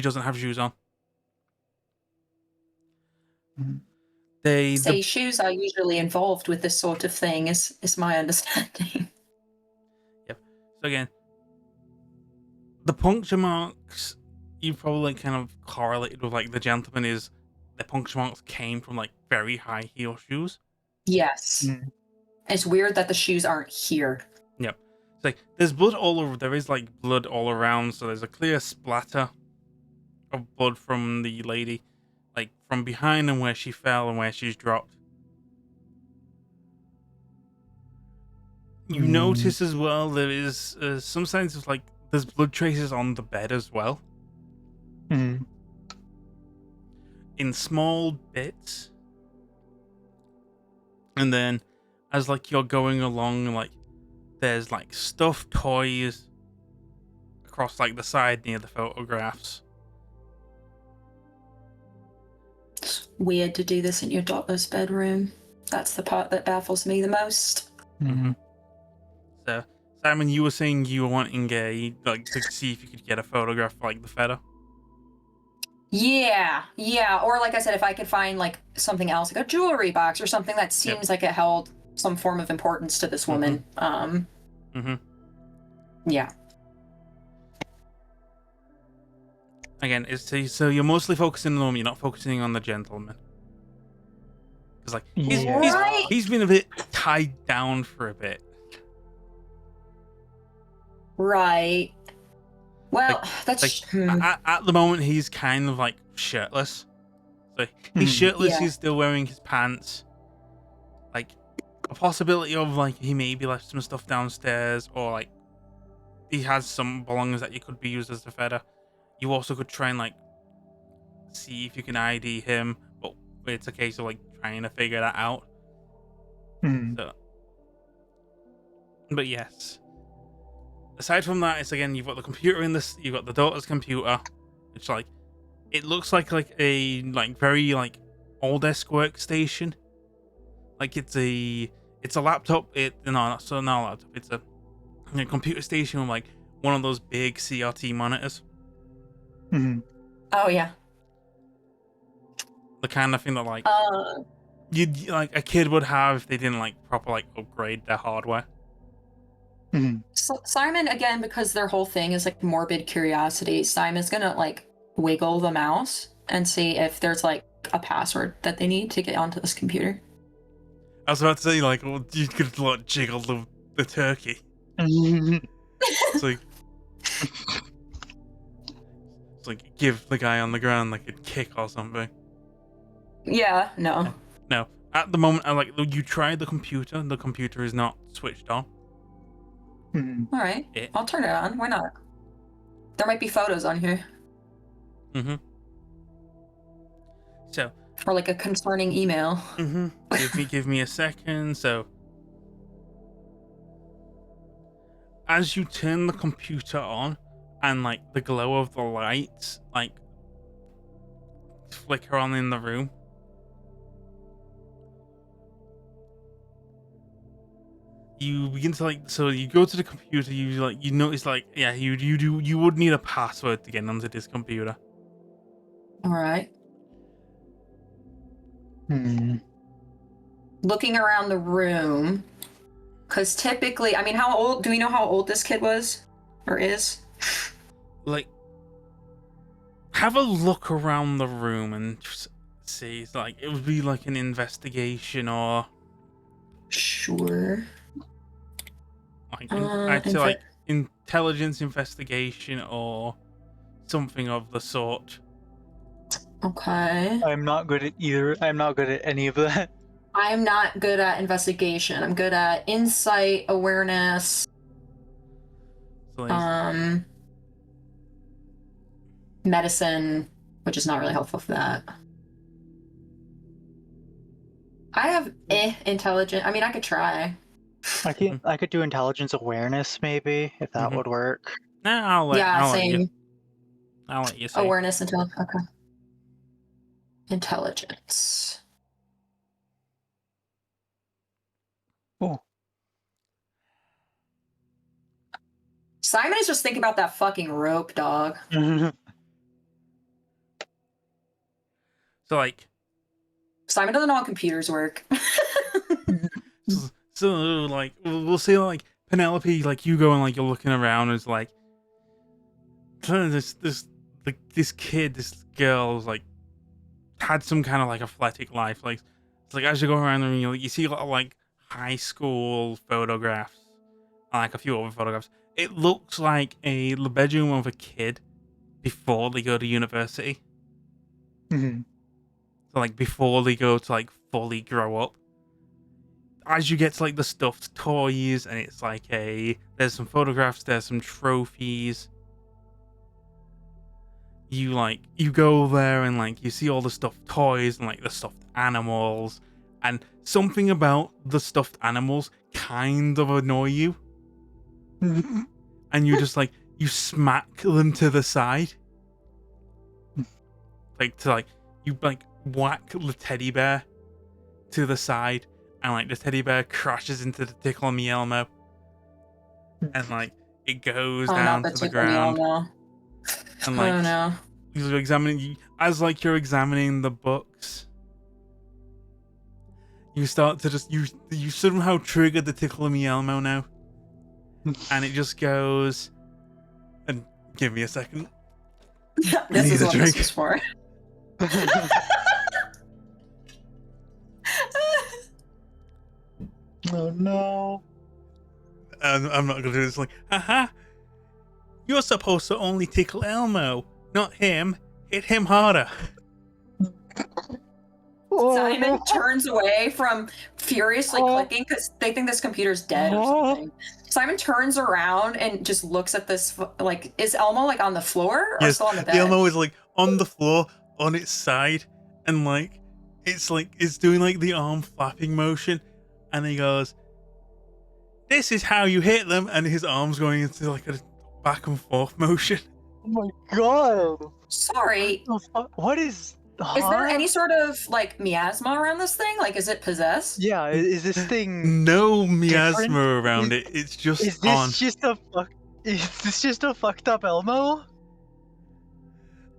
doesn't have shoes on. Say shoes are usually involved with this sort of thing, is my understanding. Yep. So again, the puncture marks you probably kind of correlated with like the gentleman is the puncture marks came from like very high heel shoes. Yes. It's weird that the shoes aren't here. Yep. It's like there's blood all over. There is like blood all around. So there's a clear splatter of blood from the lady, like from behind and where she fell and where she's dropped. You notice as well there is some signs of like there's blood traces on the bed as well. In small bits. And then as like you're going along, like there's like stuffed toys across like the side near the photographs. It's weird to do this in your daughter's bedroom. That's the part that baffles me the most. So Simon, you were saying you were wanting to see if you could get a photograph of, like the feta. Yeah. Or like I said, if I could find like something else, like a jewelry box or something that seems like it held some form of importance to this woman. Yeah. Again, so you're mostly focusing on the woman. You're not focusing on the gentleman. Because like he's been a bit tied down for a bit. Right. Well, that's at the moment he's kind of like shirtless. So he's shirtless. He's still wearing his pants. Like a possibility of like he maybe left some stuff downstairs, or like he has some belongings that you could be used as a feta. You also could try and like see if you can ID him, but it's a case of like trying to figure that out. So, but yes. Aside from that, it's again you've got the computer in this. You've got the daughter's computer, which like it looks like a very like old-esque workstation. Like it's a laptop. Not a laptop. It's a computer station with like one of those big CRT monitors. Oh yeah. The kind of thing that like you'd like a kid would have if they didn't like proper like upgrade their hardware. So Simon, again, because their whole thing is like morbid curiosity, Simon's gonna like wiggle the mouse and see if there's like a password that they need to get onto this computer. I was about to say like, well, you could like jiggle the turkey. It's like give the guy on the ground like a kick or something. Yeah, no. No. At the moment, you tried the computer. The computer is not switched on. All right, I'll turn it on. Why not? There might be photos on here. So. Or like a concerning email. Give me a second. So. As you turn the computer on, and like the glow of the lights like flicker on in the room, you begin to like, so you go to the computer, you notice like, yeah, you would need a password to get onto this computer. All right. Looking around the room, because typically, I mean, do we know how old this kid was or is? Like, have a look around the room and just see. It's like, it would be like an investigation or. Sure. Like, I'd say like intelligence investigation or something of the sort. Okay. I'm not good at either. I'm not good at any of that. I'm not good at investigation. I'm good at insight, awareness. So Medicine, which is not really helpful for that. I have intelligent. I mean, I could try. I could do intelligence awareness maybe if that would work. Nah, Yeah, I'll let you. same. I'll let you say. Awareness until okay. Intelligence. Oh. Simon is just thinking about that fucking rope, dog. So like, Simon doesn't know how computers work. so like, we'll say like Penelope, like you go and like you're looking around, and it's like this kid, this girl's like had some kind of like athletic life. Like it's like as you go around the room, you see a lot of like high school photographs, and, like a few other photographs. It looks like the bedroom of a kid before they go to university. Mhm. So like before they go to like fully grow up. As you get to like the stuffed toys, and it's like there's some photographs, there's some trophies. You go there and like you see all the stuffed toys and like the stuffed animals, and something about the stuffed animals kind of annoy you, and you just like you smack them to the side, you like whack the teddy bear to the side, and like the teddy bear crashes into the Tickle Me Elmo, and like it goes down to the ground, and like Oh no. you're you're examining the books, you start to just you somehow trigger the Tickle Me Elmo now, and it just goes, and give me a second. This need is a what drink. this was for. Oh no. I'm not gonna do this. Like, haha, you're supposed to only tickle Elmo, not him. Hit him harder. Simon turns away from furiously clicking because they think this computer's dead or something. Simon turns around and just looks at this. Like, is Elmo like on the floor or Yes, still on the bed? the Elmo is like on the floor on its side, and like it's doing like the arm flapping motion, and he goes, "This is how you hit them," and his arm's going into like a back and forth motion. Oh my god. Sorry. What is? Is there any sort of like miasma around this thing? Like, is it possessed? Yeah, is this thing? No miasma different? around it. It's just Is on. this just a fuck? Is this just a fucked up Elmo?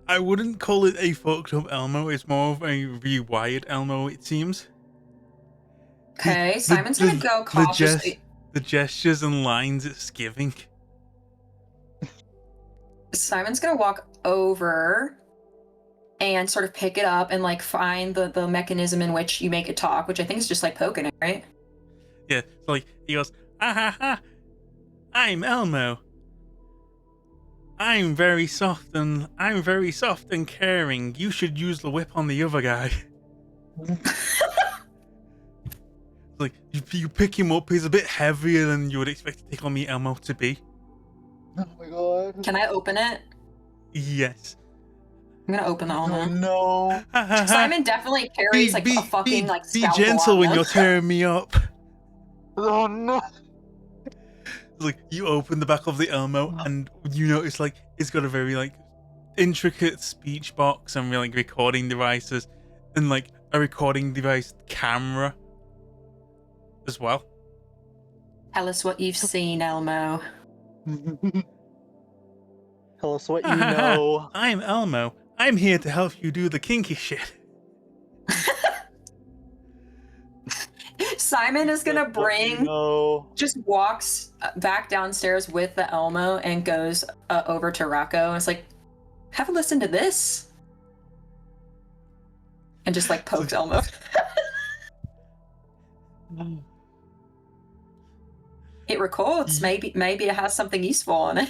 I wouldn't call it a fucked up Elmo. It's more of a rewired Elmo, it seems. Okay, Simon's gonna go cautiously. The gestures and lines it's giving. Simon's gonna walk over and sort of pick it up and like find the mechanism in which you make it talk, which I think is just like poking it, right? Yeah, so like he goes, "Ah ha ha! I'm Elmo. I'm very soft and caring. You should use the whip on the other guy." Like you pick him up. He's a bit heavier than you would expect to Tickle Me Elmo to be. Oh my god. Can I open it? Yes. I'm gonna open the Oh Elmo. no. Simon definitely carries like a fucking like be scalpel gentle on when him. you're tearing me up. Oh no. Like you open the back of the Elmo and you notice like it's got a very like intricate speech box and like recording devices and like a recording device camera as well. Tell us what you've seen, Elmo. Tell us what you know. I'm Elmo. I'm here to help you do the kinky shit. Simon is gonna bring, just walks back downstairs with the Elmo and goes over to Rocco and it's like, have a listen to this. And just like pokes Elmo. It records. Maybe it has something useful on it.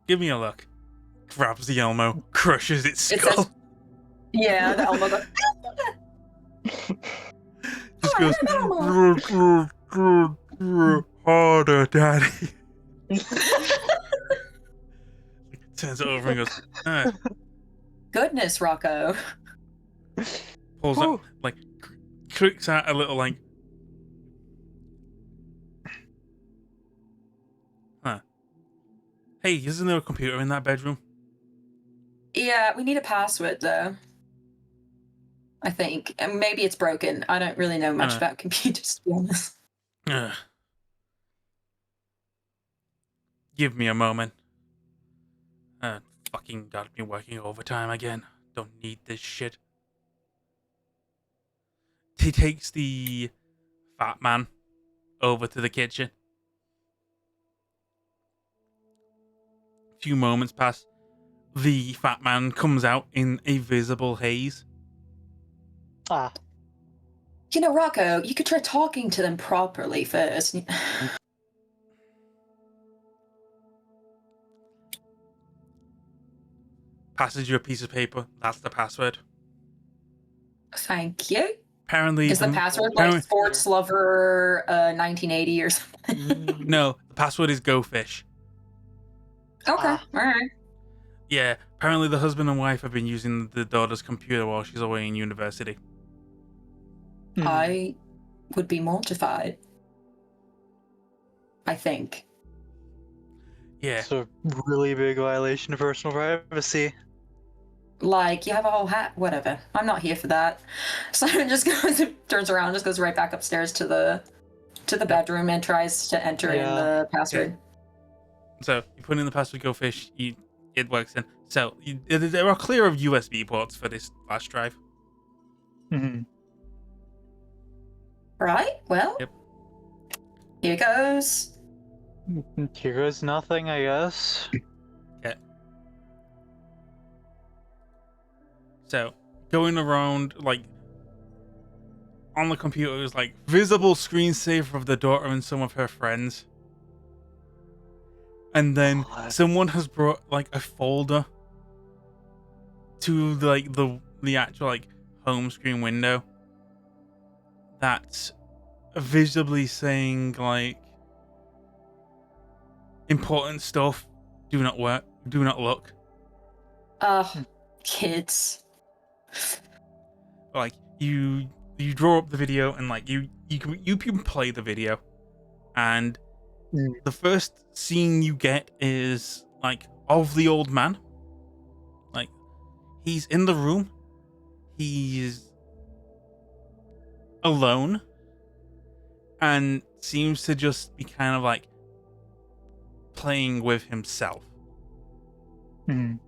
Give me a look. Grabs the Elmo, crushes its It skull. says, yeah, the Elmo goes. Just goes harder, daddy. Turns it over and goes, Goodness, Rocco. pulls out, like, clicks out a little, like, Hey, isn't there a computer in that bedroom? Yeah, we need a password though. I think, and maybe it's broken. I don't really know much about computers, to be honest. Give me a moment. Fucking got me working overtime again. Don't need this shit. He takes the fat man over to the kitchen. A few moments pass. The fat man comes out in a visible haze. Ah. You know, Rocco, you could try talking to them properly first. Passes you a piece of paper. That's the password. Thank you. Apparently, Is the password like Sports Lover 1980 or something? No, the password is Go Fish. Okay, all right. Yeah, apparently the husband and wife have been using the daughter's computer while she's away in university. I would be mortified. I think. Yeah. It's a really big violation of personal privacy. Like, you have a whole hat, whatever. I'm not here for that. Simon just goes, turns around, just goes right back upstairs to the bedroom and tries to enter in the password. Yeah. So you put in the password Go Fish, it works in. So there are clear of USB ports for this flash drive. Right, well. Yep. Here goes. Here goes nothing, I guess. Okay. So, going around, like, on the computer is, like, visible screensaver of the daughter and some of her friends. And then someone has brought, like, a folder to, like, the actual, like, home screen window. That's visibly saying, like, important stuff, do not work, do not look. Kids. Like, you draw up the video and, like, you can play the video, and the first scene you get is, like, of the old man. Like, he's in the room, he's alone, and seems to just be kind of, like, playing with himself. And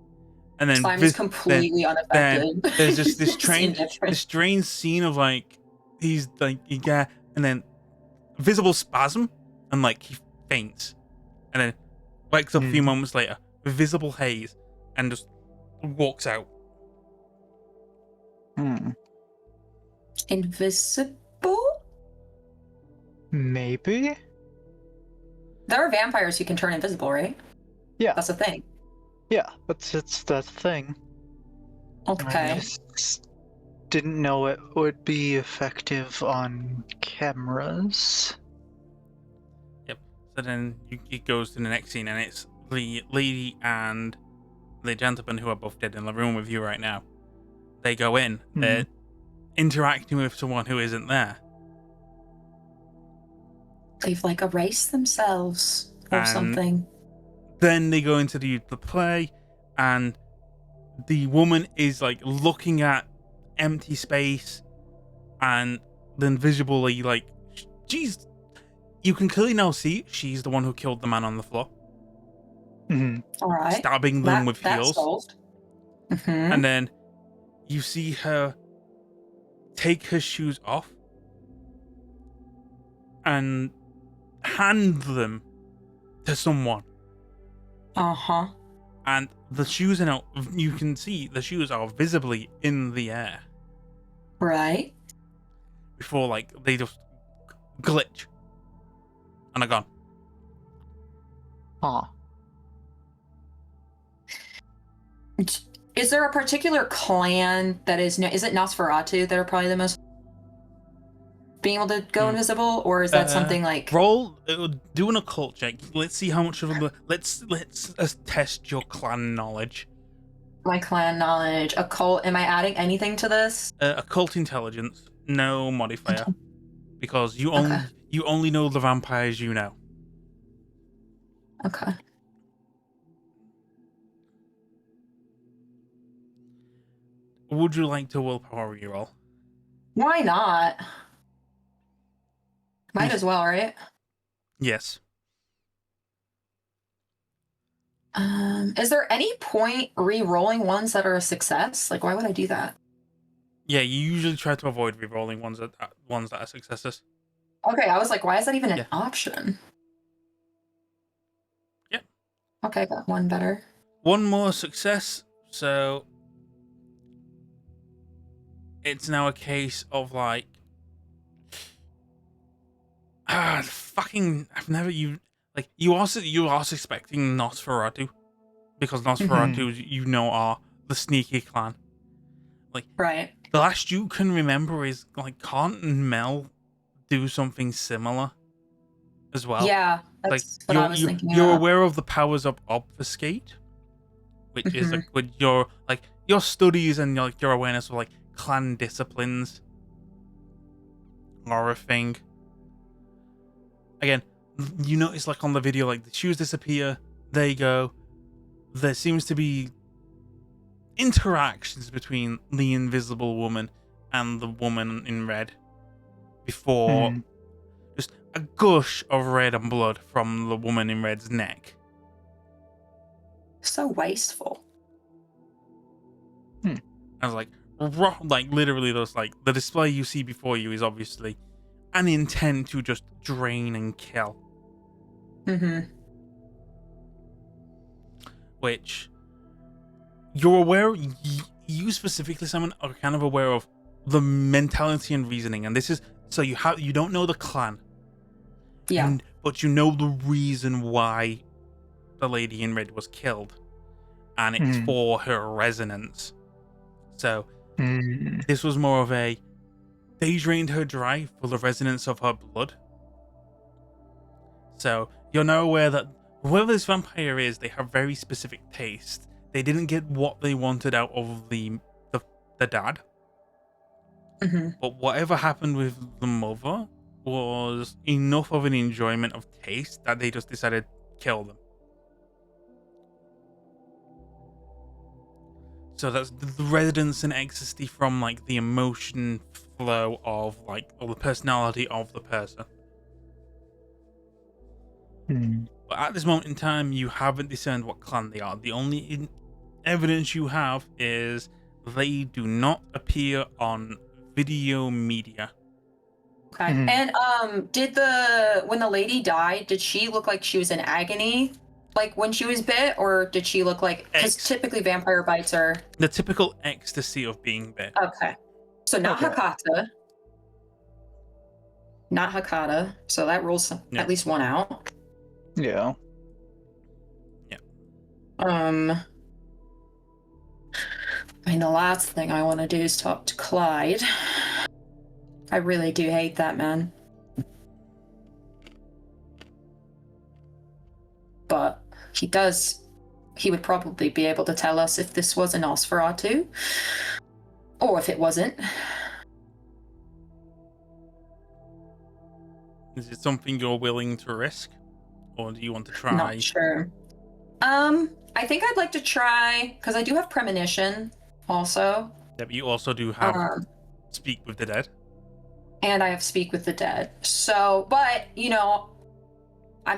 then Simon's completely unaffected. Then there's just this strange scene of, like, he's like, yeah, and then visible spasm, and, like, he faints, and then wakes up a few moments later with visible haze, and just walks out. Invisible? Maybe? There are vampires who can turn invisible, right? Yeah. That's a thing. Yeah, that's the thing. Okay. I just didn't know it would be effective on cameras. Yep. So then it goes to the next scene, and it's the lady and the gentleman who are both dead in the room with you right now. They go in. They're interacting with someone who isn't there. They've, like, erased themselves or something. Then they go into the play, and the woman is, like, looking at empty space, and then visibly, like, she's, you can clearly now see she's the one who killed the man on the floor. All right. Stabbing them with heels. Solved. And then you see her take her shoes off and hand them to someone. And the shoes are now, you can see the shoes are visibly in the air. Right. Before, like, they just glitch and are gone. Is there a particular clan that is it Nosferatu that are probably the most being able to go invisible, or is that something like roll? Do an occult check. Let's see how much of a let's test your clan knowledge. My clan knowledge, occult. Am I adding anything to this? Occult intelligence, no modifier, because you only know the vampires you know. Okay. Or would you like to willpower reroll? Why not? Might as well, right? Yes. Is there any point re-rolling ones that are a success? Like, why would I do that? Yeah, you usually try to avoid rerolling ones that are successes. Okay, I was like, why is that even an Yeah. option? Yeah. Okay, got one better. One more success, so it's now a case of like, I've never you are suspecting Nosferatu because Nosferatu you know are the sneaky clan. Like, Right. the last you can remember is like, can't Mel do something similar as well? Yeah, Like, that's what I was thinking. you're aware of the powers of obfuscate, which is Mhm. like with your studies and your awareness of like clan disciplines are a thing. Again, you notice like on the video, like the shoes disappear, they go. There seems to be interactions between the invisible woman and the woman in red before just a gush of red and blood from the woman in red's neck. So wasteful. I was like, literally, those like the display you see before you is obviously an intent to just drain and kill. Mm-hmm. Which you're aware, you specifically, Simon, are kind of aware of the mentality and reasoning, and this is so you don't know the clan, Yeah. but you know the reason why the lady in red was killed, and it's for her resonance. So this was more of a, they drained her dry for the resonance of her blood. So you're now aware that whoever this vampire is, they have very specific taste. They didn't get what they wanted out of the dad. Mm-hmm. But whatever happened with the mother was enough of an enjoyment of taste that they just decided to kill them. So that's the resonance and ecstasy from like the emotion flow of like, or the personality of the person. But at this moment in time, you haven't discerned what clan they are. The only evidence you have is they do not appear on video media. Okay. And when the lady died, did she look like she was in agony, like when she was bit, or did she look like, because typically vampire bites are the typical ecstasy of being bit. Okay, so not Hakata, so that rules at least one out. Yeah. I mean, the last thing I want to do is talk to Clyde. I really do hate that man. But he would probably be able to tell us if this was a Nosferatu, or if it wasn't. Is it something you're willing to risk, or do you want to try? Not sure. I think I'd like to try, because I do have premonition also. Yeah, but you also do have speak with the dead. And I have speak with the dead. So, but, you know,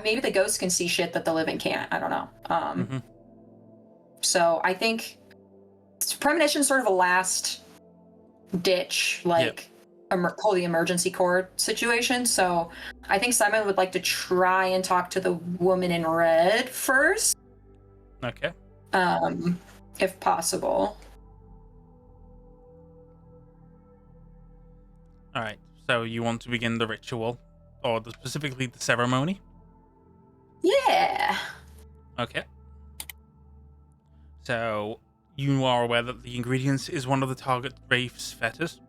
maybe the ghosts can see shit that the living can't. I don't know. So I think premonition is sort of a last ditch, like, pull the emergency cord situation. So I think Simon would like to try and talk to the woman in red first. Okay. If possible. All right. So you want to begin the ritual, or specifically the ceremony? Yeah. Okay. So you are aware that the ingredients is one of the target wraith's fetters.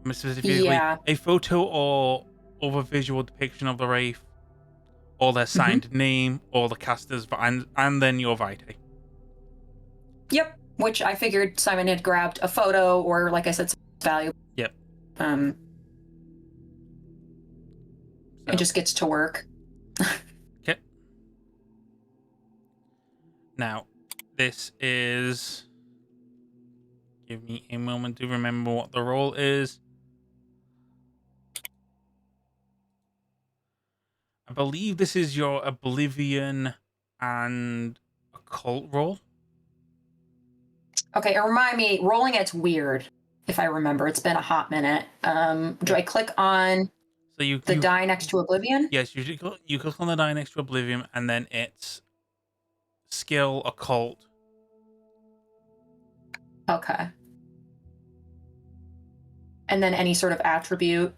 Specifically, a photo or other visual depiction of the wraith, or their signed name, or the caster's, and then your vitae. Yep. Which I figured Simon had grabbed a photo, or like I said, some valuable. Yep. It just gets to work. Okay. Now, this is Give me a moment to remember what the roll is. I believe this is your Oblivion and Occult roll. Okay, and remind me, rolling it's weird, if I remember. It's been a hot minute. Do I click on So you die next to Oblivion? Yes, you click on the die next to Oblivion, and then it's skill Occult. Okay. And then any sort of attribute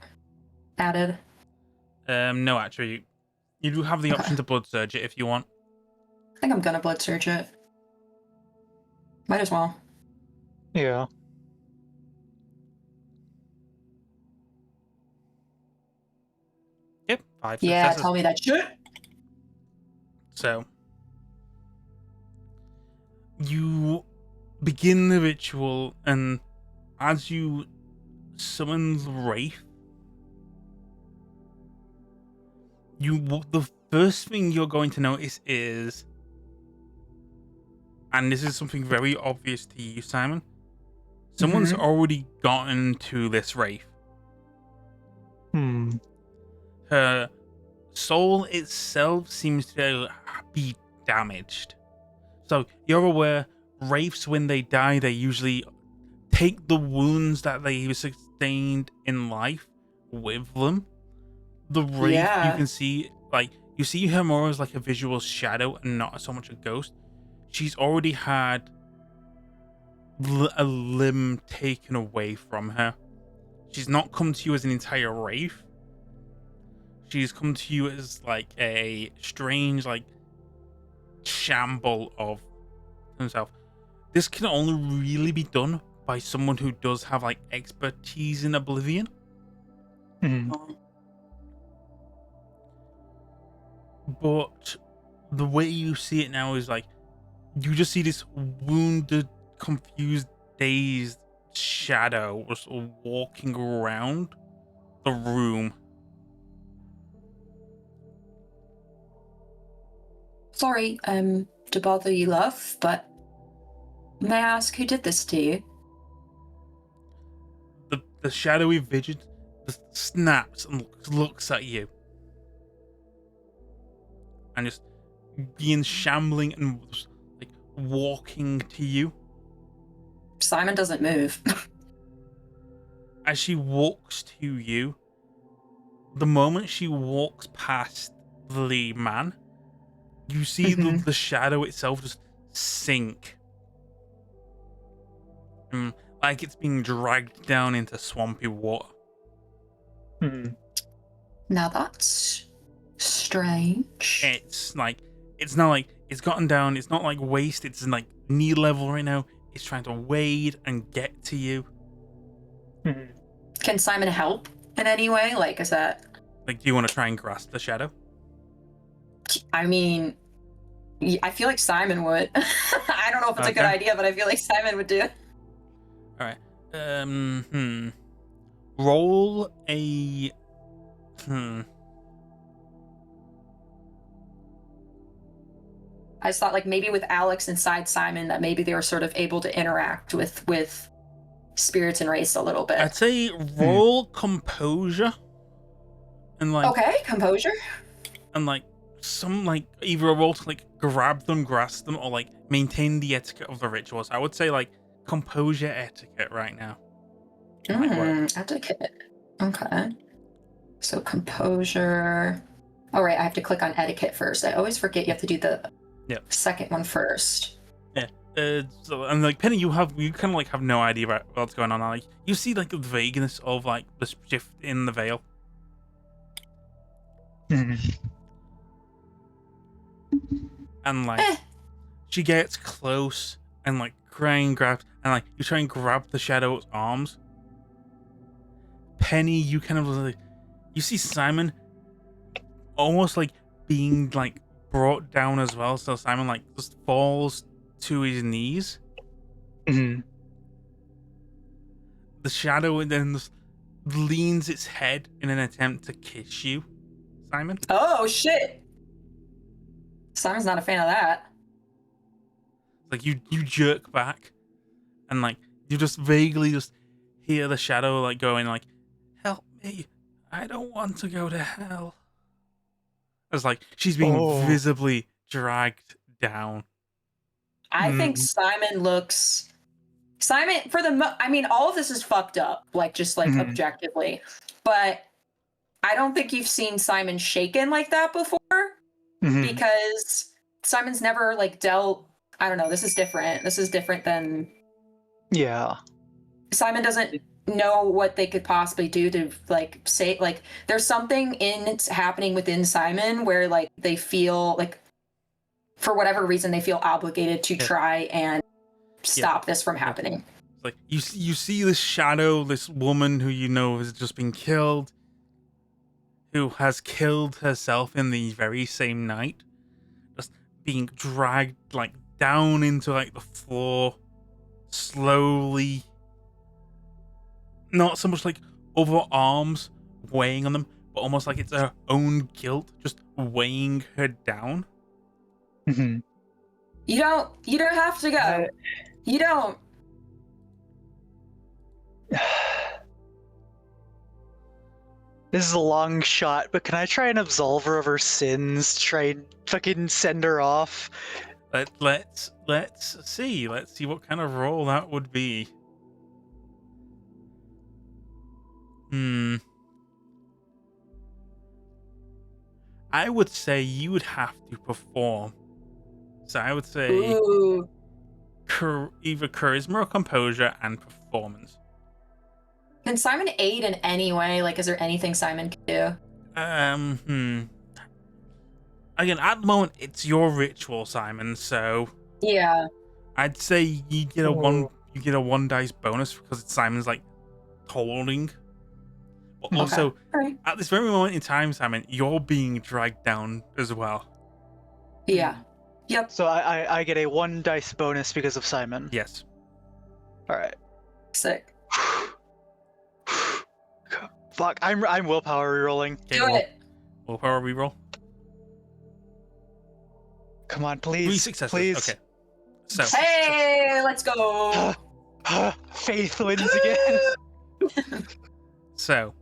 added? No, actually, you do have the option to Blood Surge it if you want. I think I'm gonna Blood Surge it. Might as well. Yeah. Yep, 5 Yeah, successes. tell me that shit. So you begin the ritual, and as you summon the Wraith, the first thing you're going to notice is, and this is something very obvious to you, Simon, someone's already gotten to this Wraith. Her soul itself seems to be damaged. So you're aware, Wraiths, when they die, they usually take the wounds that they sustained in life with them. The Wraith, you can see, like, you see her more as like a visual shadow and not so much a ghost. She's already had a limb taken away from her. She's not come to you as an entire Wraith. She's come to you as like a strange, like, shamble of himself. This can only really be done by someone who does have like expertise in Oblivion. But the way you see it now is like, you just see this wounded, confused, dazed shadow just walking around the room. Sorry, to bother you, love, but may I ask who did this to you? The shadowy vision just snaps and looks at you. And just begins shambling and like walking to you. Simon doesn't move. As she walks to you, the moment she walks past the man, you see the shadow itself just sink. Like it's being dragged down into swampy water. Now that's strange. It's like, it's not like it's gotten down, it's not like waist, it's in like knee level right now. It's trying to wade and get to you. Can Simon help in any way? Like, is that... Like, do you want to try and grasp the shadow? I mean, I feel like Simon would. I don't know if it's a good idea, but I feel like Simon would do. Alright. Roll a... I just thought, like, maybe with Alex inside Simon, that maybe they were sort of able to interact with spirits and race a little bit. I'd say roll composure. And like... Okay, composure. And like, some like, either a roll to like grab them, grasp them, or like maintain the etiquette of the rituals. I would say like composure etiquette right now. Etiquette. Okay. So composure. All right, I have to click on etiquette first. I always forget you have to do the second one first. Yeah. So, and like Penny, you kind of like have no idea about what's going on. Like you see like the vagueness of like the shift in the veil. And like she gets close and like crying, grabs, and like you try and grab the shadow's arms. Penny, you kind of like, you see Simon almost like being like brought down as well. So Simon like just falls to his knees. The shadow then just leans its head in an attempt to kiss you, Simon. Oh shit! Simon's not a fan of that. Like you jerk back, and like You just vaguely just hear the shadow like going like, "Help me! I don't want to go to hell." It's like she's being visibly dragged down. I think Simon I mean, all of this is fucked up, like just like objectively, but I don't think you've seen Simon shaken like that before because Simon's never like dealt. I don't know. This is different. This is different than. Yeah. Simon doesn't know what they could possibly do to like say like there's something happening within Simon where like they feel like for whatever reason they feel obligated to try and stop this from happening. Like you see this shadow, this woman who you know has just been killed, who has killed herself in the very same night, just being dragged like down into like the floor slowly. Not so much like other arms weighing on them, but almost like it's her own guilt just weighing her down. You don't have to go. You don't. This is a long shot, but can I try and absolve her of her sins? Try and fucking send her off? Let's see. Let's see what kind of role that would be. I would say you would have to perform. So I would say either charisma or composure and performance. Can Simon aid in any way? Like, is there anything Simon can do? Again, at the moment, it's your ritual, Simon. So yeah, I'd say you get a one dice bonus because it's Simon's like holding. But also, at this very moment in time, Simon, you're being dragged down as well. Yeah. Yep. So I get a 1 dice bonus because of Simon. Yes. All right. Sick. Fuck, I'm willpower rerolling. Do it. Willpower reroll. Come on, please. 3 successes. Please. Okay. So. Hey, let's go. Faith wins again. So.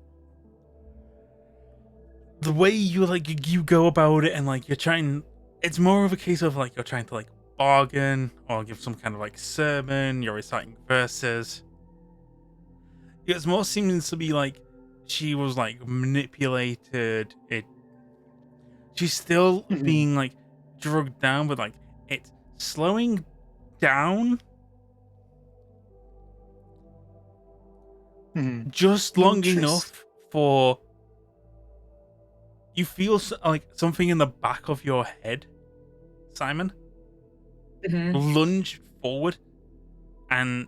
The way you go about it and like you're trying, it's more of a case of like you're trying to like bargain or give some kind of like sermon. You're reciting verses. It's more seems to be like she was like manipulated. She's still being like drugged down, but like it's slowing down just long enough for you feel like something in the back of your head, Simon, lunge forward and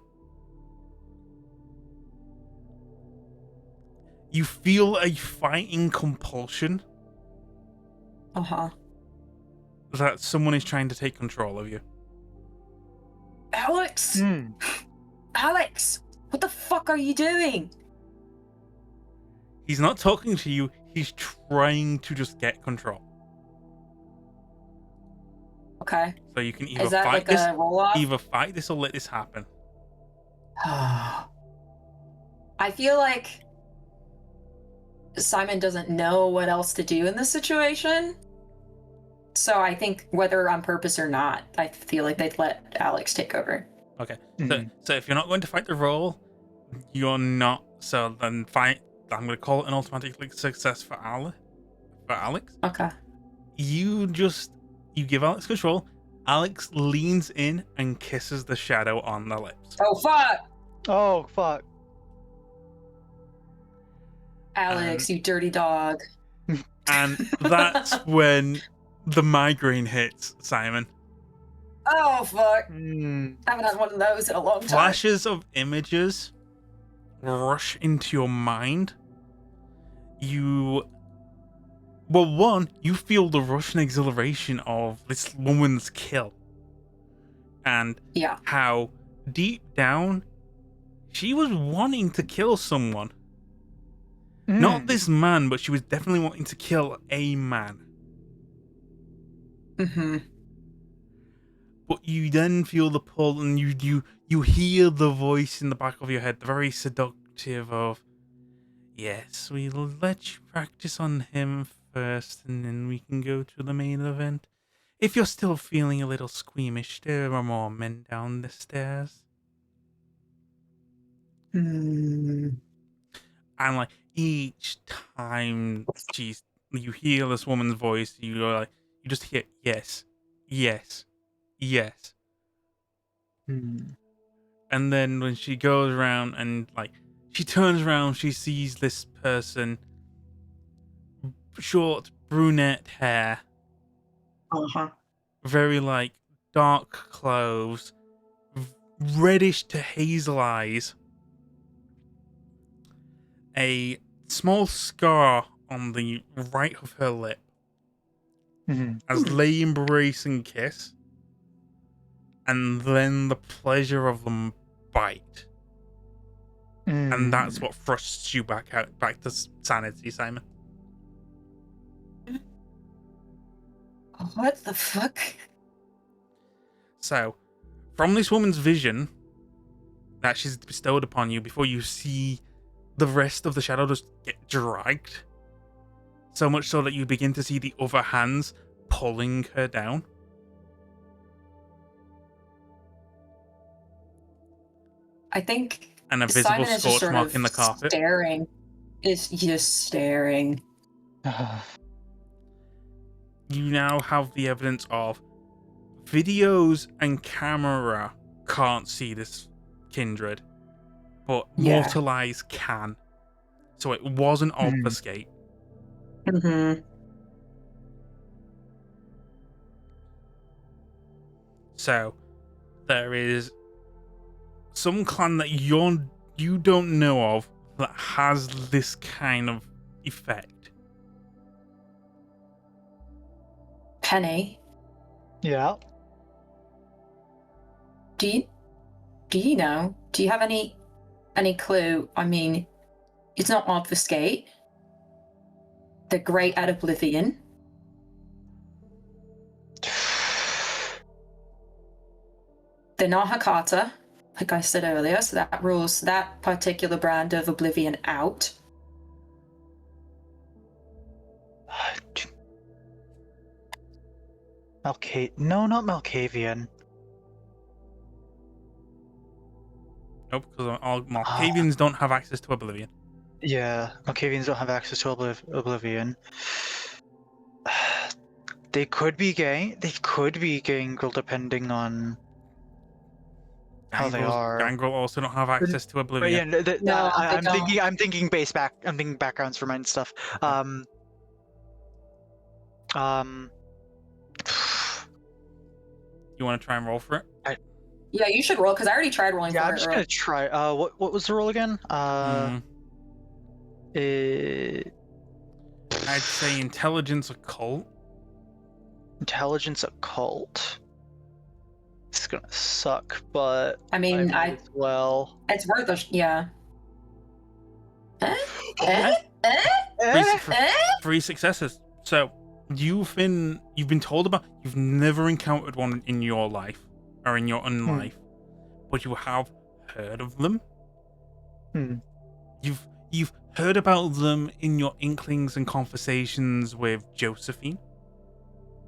you feel a fighting compulsion that someone is trying to take control of you. Alex! Alex! What the fuck are you doing? He's not talking to you, he's trying to just get control. Okay. So you can either fight this, or let this happen. I feel like Simon doesn't know what else to do in this situation. So I think whether on purpose or not, I feel like they'd let Alex take over. Okay. So if you're not going to fight the role, you're not. So then fight. I'm going to call it an automatic success for Alex. Okay. You give Alex control. Alex leans in and kisses the shadow on the lips. Oh fuck! Oh fuck! Alex, you dirty dog. And that's when the migraine hits, Simon. Oh fuck! I haven't had one of those in a long time. Flashes of images rush into your mind. You feel the rush and exhilaration of this woman's kill. And how deep down she was wanting to kill someone. Not this man, but she was definitely wanting to kill a man. But you then feel the pull and you you hear the voice in the back of your head, the very seductive of, yes, we'll let you practice on him first, and then we can go to the main event. If you're still feeling a little squeamish, there are more men down the stairs. Hmm. And like each time you hear this woman's voice, you just hear yes, yes, yes. And then when she goes around and like she turns around, she sees this person, short brunette hair, Uh-huh. very like dark clothes, reddish to hazel eyes, a small scar on the right of her lip, as they embrace and kiss, and then the pleasure of them bite. And that's what thrusts you back to sanity, Simon. What the fuck? So, from this woman's vision that she's bestowed upon you, before you see the rest of the shadow just get dragged, so much so that you begin to see the other hands pulling her down. I think And a visible Simon is just scorch sort mark of in the carpet. staring. Is just staring. You now have the evidence of videos and camera can't see this kindred, but Yeah. mortal eyes can. So it wasn't obfuscate. Mm-hmm. So there is some clan that you don't know of that has this kind of effect. Penny, Yeah. do you know? Do you have any clue? I mean, it's not obfuscate. They're great at oblivion. They're not Hakata, like I said earlier, so that rules that particular brand of oblivion out. No, not Malkavian. Nope, because all Malkavians don't have access to Oblivion. Yeah, Malkavians don't have access to Oblivion. They could be Gangrel depending on how they are. Gangrel also don't have access to But Oblivion. yeah, No, they don't. I'm thinking backgrounds for mine stuff. You want to try and roll for it? Yeah, you should roll because I already tried rolling Yeah, for I'm it. just gonna try. What was the roll again? I'd It... say intelligence occult. Intelligence occult. It's gonna suck, but I mean, might as well. it's worth a yeah. Three successes. So you've been told about. You've never encountered one in your life or in your own life, but you have heard of them. You've heard about them in your inklings and conversations with Josephine.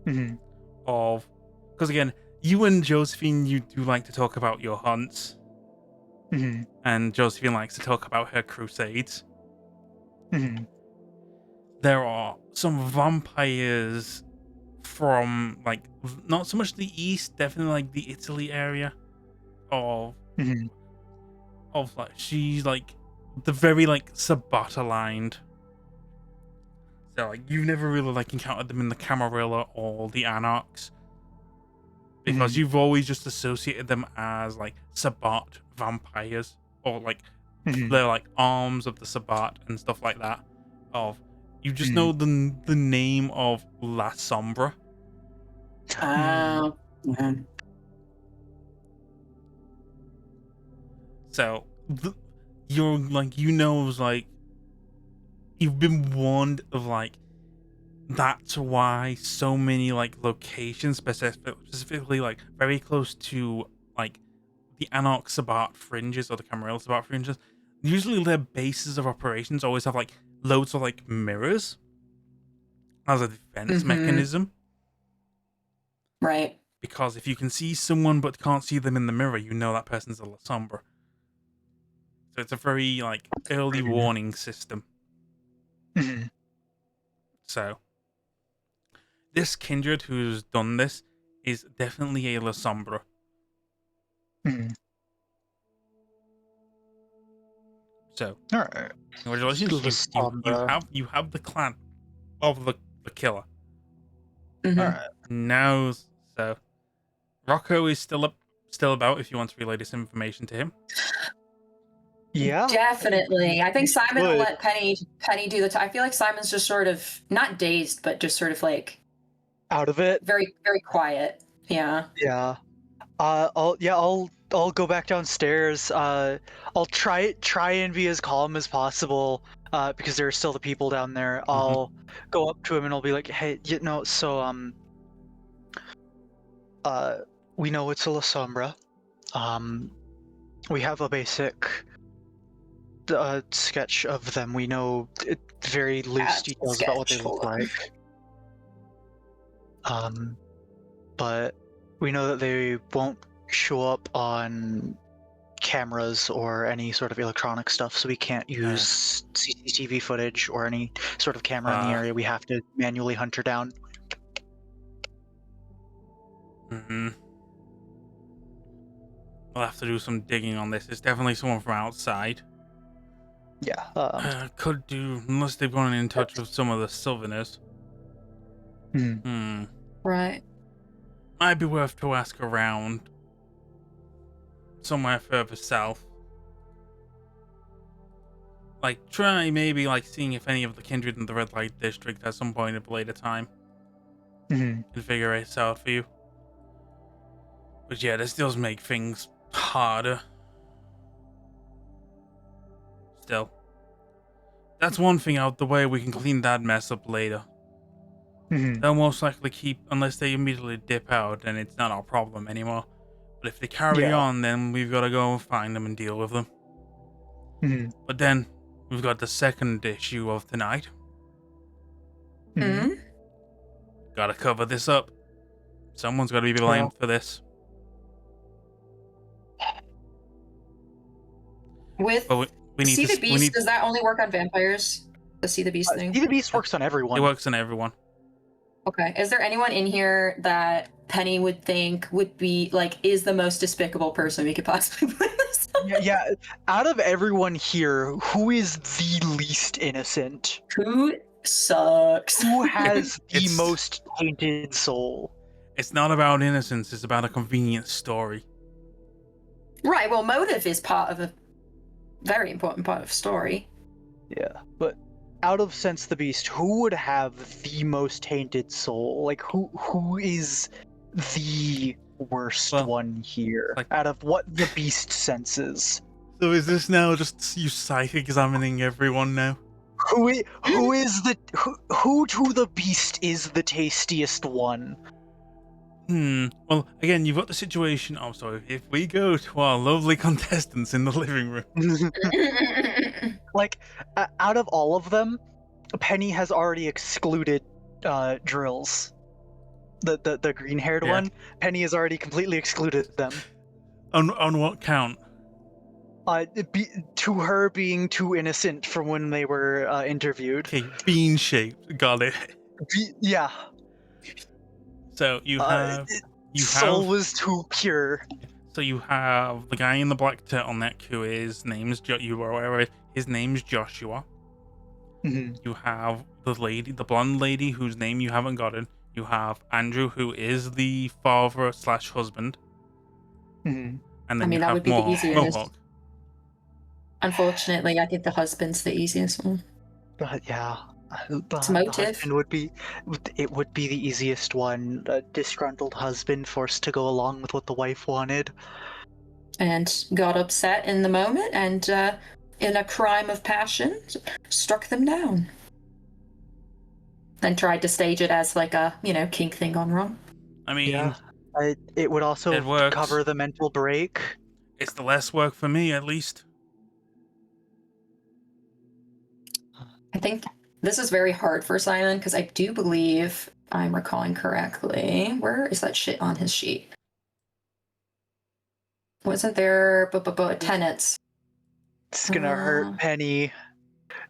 Because again, you and Josephine, you do like to talk about your hunts, and Josephine likes to talk about her crusades. There are some vampires from like not so much the east, definitely like the Italy area of like she's like the very like Sabata lined. So like you've never really like encountered them in the Camarilla or the Anarchs because you've always just associated them as like Sabbat vampires or like they're like arms of the Sabbat and stuff like that. You just know the name of La Sombra. Yeah. So you're like like you've been warned of like that's why so many like locations specifically like very close to like the Anarch Sabat fringes or the Camarilla Sabat fringes, usually their bases of operations always have like loads of like mirrors as a defense mechanism. Right. Because if you can see someone but can't see them in the mirror, you know that person's a La Sombra. So it's a very like early warning system. So this kindred who's done this is definitely a La Sombra. So, Alright. congratulations, you have the clan of the killer. Alright. Now, so Rocco is still about if you want to relay this information to him. Yeah. Definitely. I think Simon will Would. let Penny do the I feel like Simon's just sort of not dazed, but just sort of like Out of it. very, very quiet. Yeah. Yeah. I'll go back downstairs. I'll try and be as calm as possible. Because there are still the people down there. I'll go up to him and I'll be like, hey, we know it's a La Sombra. We have a basic sketch of them. We know very loose details about what they look like. But we know that they won't show up on cameras or any sort of electronic stuff, so we can't use CCTV footage or any sort of camera in the area. We have to manually hunt her down. We'll have to do some digging on this. It's definitely someone from outside. Yeah. Could do, unless they've gone in touch with some of the Southerners. Right. Might be worth to ask around somewhere further south. Like, try maybe like seeing if any of the kindred in the red light district at some point at a later time can figure it out for you. But yeah, this does make things harder. Still, that's one thing out the way. We can clean that mess up later. They'll most likely keep, unless they immediately dip out, then it's not our problem anymore. But if they carry on, then we've got to go find them and deal with them. But then we've got the second issue of tonight. Gotta cover this up. Someone's got to be blamed for this. With we need See to, the Beast, does that only work on vampires? The See the Beast thing? See the Beast works on everyone. It works on everyone. Okay. Is there anyone in here that Penny would think would be like is the most despicable person we could possibly put in this? Yeah. Out of everyone here, who is the least innocent? Who sucks? Who has the most tainted soul? It's not about innocence. It's about a convenient story. Right. Well, motive is part of a very important part of story. Yeah, but out of Sense the Beast, who would have the most tainted soul? Like, who is the worst one here? like- out of what the Beast senses? So is this now just you psych examining everyone now? Who to the Beast is the tastiest one? Well, again, you've got the situation. Oh, sorry. If we go to our lovely contestants in the living room, Like, out of all of them, Penny has already excluded Drills. The green-haired one. Penny has already completely excluded them. on what count? To her being too innocent from when they were interviewed. Okay, bean shaped. Got it. Yeah. So you have soul was too pure. So you have the guy in the black turtleneck who his name's his name's Joshua. You have the blonde lady whose name you haven't gotten. You have Andrew, who is the father / husband. And then you that have would be the easiest. Mohawk. Unfortunately, I think the husband's the easiest one. But yeah, It's motive. husband would be the easiest one. A disgruntled husband forced to go along with what the wife wanted. And got upset in the moment and in a crime of passion struck them down. Then tried to stage it as like a, kink thing gone wrong. I mean, It would also it works. cover the mental break. It's the less work for me, at least. I think this is very hard for Simon because I do believe I'm recalling correctly. Where is that shit on his sheet? Wasn't there tenants? It's gonna hurt Penny.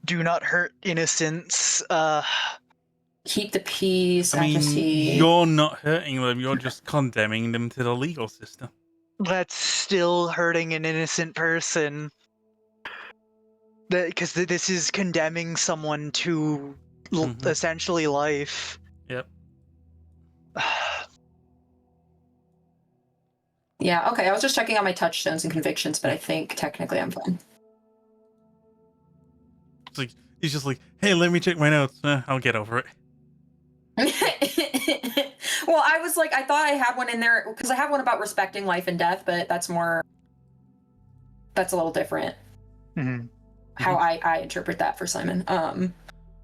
Do not hurt innocents. Keep the peace. I mean, accuracy. you're not hurting them, you're just condemning them to the legal system. That's still hurting an innocent person. Because this is condemning someone to essentially life. Yep. Yeah, okay, I was just checking on my touchstones and convictions, but I think technically I'm fine. It's like, he's just like, hey, let me check my notes. I'll get over it. Well, I was like, I thought I had one in there, because I have one about respecting life and death, but that's a little different. Mm-hmm. How I interpret that for Simon.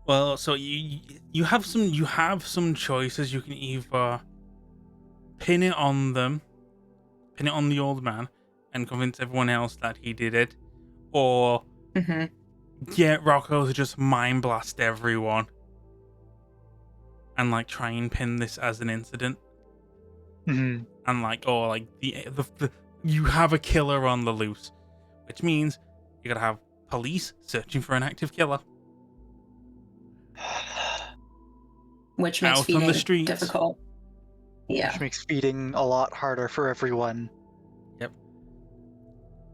Well, so you have some choices. You can either pin it on them, pin it on the old man, and convince everyone else that he did it, or get Rocco to just mind blast everyone and like try and pin this as an incident, and like, or like the you have a killer on the loose, which means you gotta have police searching for an active killer. Which makes Out on the feeding streets. difficult. Yeah. Which makes feeding a lot harder for everyone. Yep.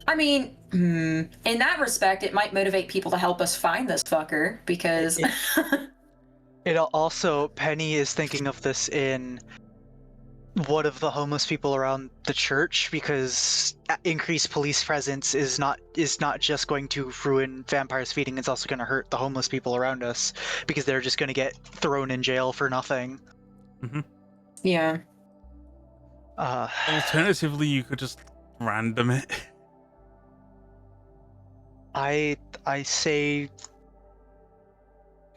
I mean, in that respect, it might motivate people to help us find this fucker, because... It also, Penny is thinking of this in one of the homeless people around the church, because increased police presence is not just going to ruin vampires feeding, it's also going to hurt the homeless people around us, because they're just going to get thrown in jail for nothing. Yeah. Alternatively, you could just random it. I say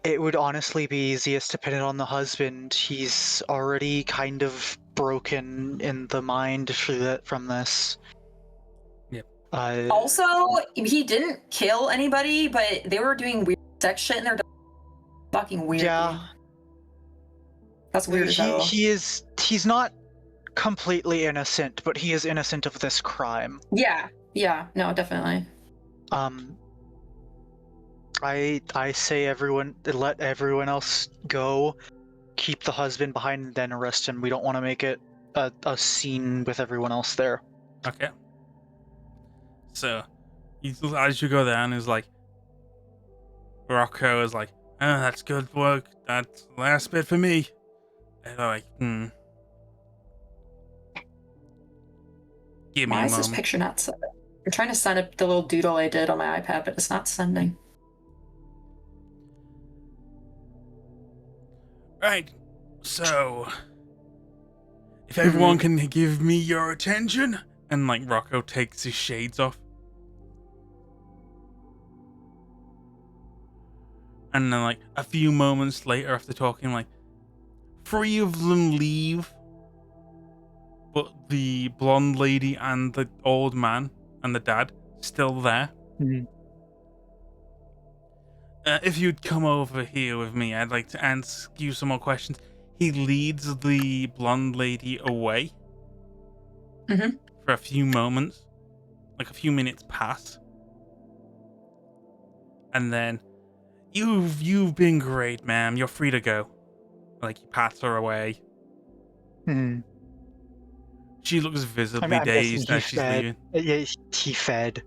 it would honestly be easiest to pin it on the husband. He's already kind of broken in the mind from this. Yep. Also, he didn't kill anybody, but they were doing weird sex shit and they're fucking weird. Yeah. That's weird as hell. He's not completely innocent, but he is innocent of this crime. Yeah. Yeah. No, definitely. I say let everyone else go. Keep the husband behind and then arrest him. We don't want to make it a scene with everyone else there. Okay. So, as you go down, is like, Rocco is like, oh, that's good work. That's the last bit for me. And they're like, Give me Why a is this moment. picture not sending? I'm trying to send up the little doodle I did on my iPad, but it's not sending. Right. So, if everyone can give me your attention, and like Rocco takes his shades off, and then like a few moments later, after talking, like 3 of them leave, but the blonde lady and the old man and the dad still there. If you'd come over here with me, I'd like to ask you some more questions. He leads the blonde lady away for a few moments, like a few minutes pass, and then you've been great, ma'am. You're free to go. Like he pats her away. She looks visibly dazed as she's leaving. Yeah, he fed.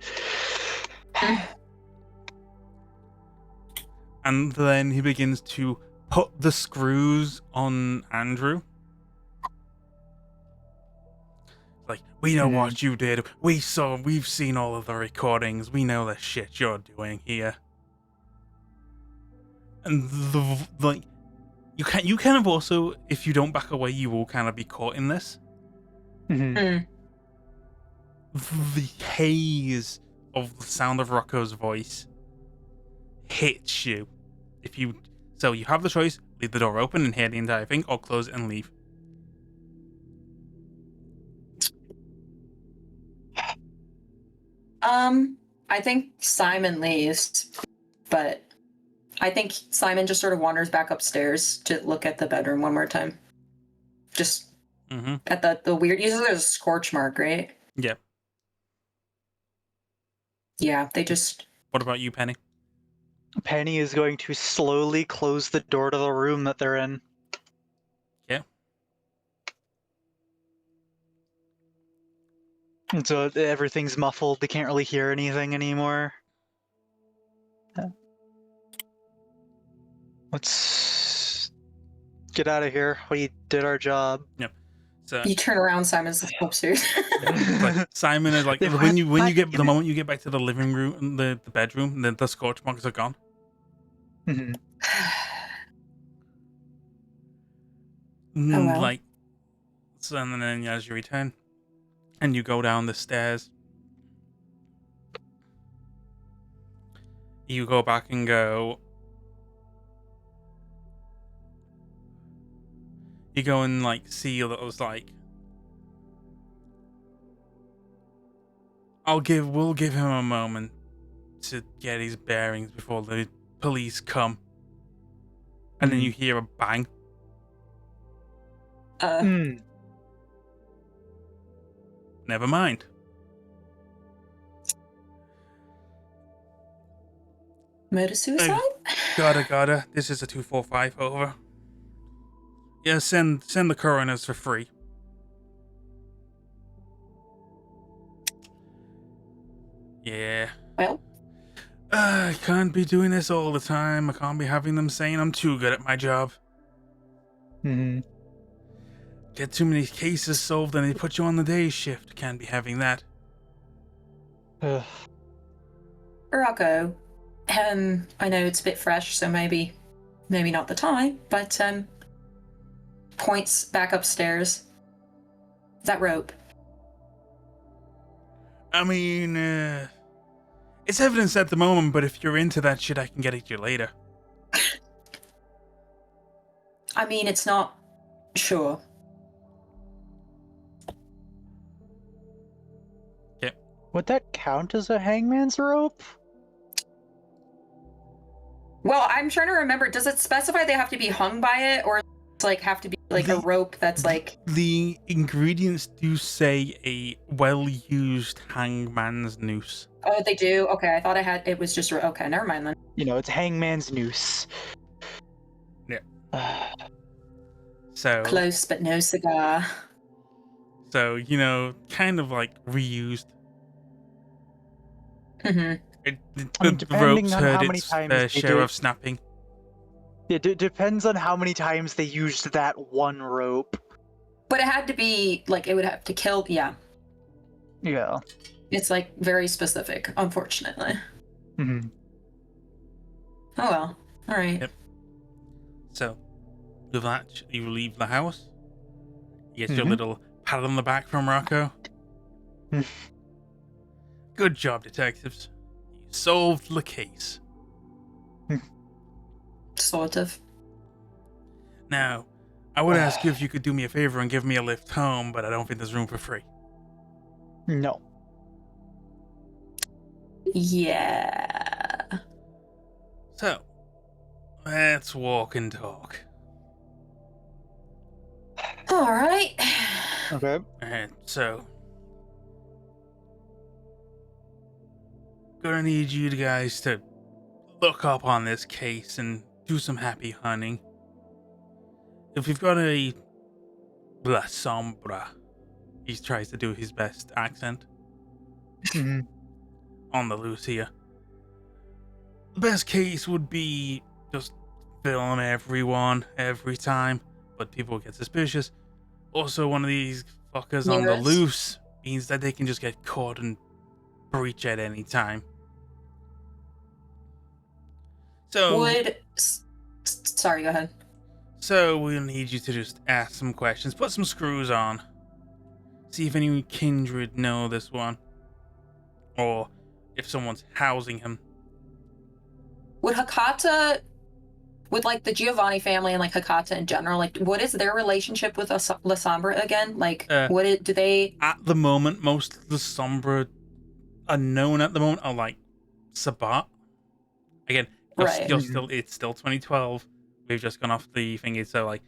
And then he begins to put the screws on Andrew. Like, we know what you did. We've seen all of the recordings. We know the shit you're doing here. And you kind of also, if you don't back away, you will kind of be caught in this. The haze of the sound of Rocco's voice hits you. So you have the choice: leave the door open and hear the entire thing, or close it and leave. I think Simon leaves, but I think Simon just sort of wanders back upstairs to look at the bedroom one more time. Just at the weird. Usually there's a scorch mark, right? Yeah. Yeah, they just. What about you, Penny? Penny is going to slowly close the door to the room that they're in. Yeah. And so everything's muffled. They can't really hear anything anymore. Let's get out of here. We did our job. Yep. So You turn around, Simon's upstairs. like, Simon is like, Yeah, when you get what? the moment you get back to the living room, the bedroom, the scorch marks are gone. Mhm. Oh, well. Like, so and then as you return, and you go down the stairs, you go back and go. You go and like see that it was like, we'll give him a moment to get his bearings before the police come, and then you hear a bang. Never mind. Murder suicide? Gotta. This is a 245 over. Yeah, send the coroners for free. Yeah. Well, I can't be doing this all the time. I can't be having them saying I'm too good at my job. Get too many cases solved and they put you on the day shift. Can't be having that. Rocco, I know it's a bit fresh, so maybe not the time, but points back upstairs. That rope. I mean, it's evidence at the moment, but if you're into that shit, I can get it to you later. I mean, it's not sure. Would that count as a hangman's rope? Well, I'm trying to remember. Does it specify they have to be hung by it, or it's like have to be like a rope that's like? The ingredients do say a well-used hangman's noose. Oh, they do. Okay, I thought it was just okay. Never mind then. You know, it's hangman's noose. Yeah. So Close, but no cigar. So kind of like reused. Mm-hmm. The ropes heard its fair share of snapping. It depends on how many times they used that one rope. But it had to be like it would have to kill. Yeah. Yeah. It's like very specific, unfortunately. Mm-hmm. Oh well. All right. Yep. So, with that, you leave the house. You get your little pat on the back from Rocco. Good job, detectives. You solved the case. Sort of. Now, I would ask you if you could do me a favor and give me a lift home, but I don't think there's room for free. No. Yeah. So, let's walk and talk. All right. Okay. Alright, so gonna need you guys to look up on this case and do some happy hunting. If you've got a La Sombra, he tries to do his best accent on the loose here. The best case would be just film everyone every time, but people get suspicious. Also, one of these fuckers on the Yes. loose means that they can just get caught and breach at any time. So, sorry, go ahead. So we'll need you to just ask some questions, put some screws on, see if any kindred know this one, or if someone's housing him. Would Hakata, with like the Giovanni family and like Hakata in general, like what is their relationship with La Sombra again? Like, do they? At the moment, most of the Sombra unknown at the moment are like Sabat. Again, Right. it's still 2012. We've just gone off the thingy, so like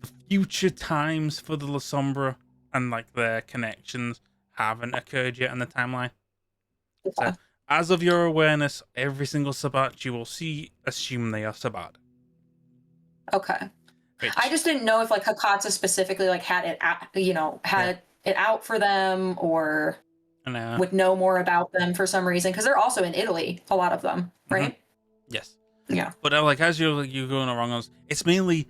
the future times for the La Sombra and like their connections haven't occurred yet in the timeline. So, Yeah. as of your awareness, every single Sabat you will see, assume they are Sabat. Okay. Which, I just didn't know if like Hakata specifically like had it out, it out for them, or would know more about them for some reason, because they're also in Italy, a lot of them, right? yes. Yeah. But like as you're going along those, it's mainly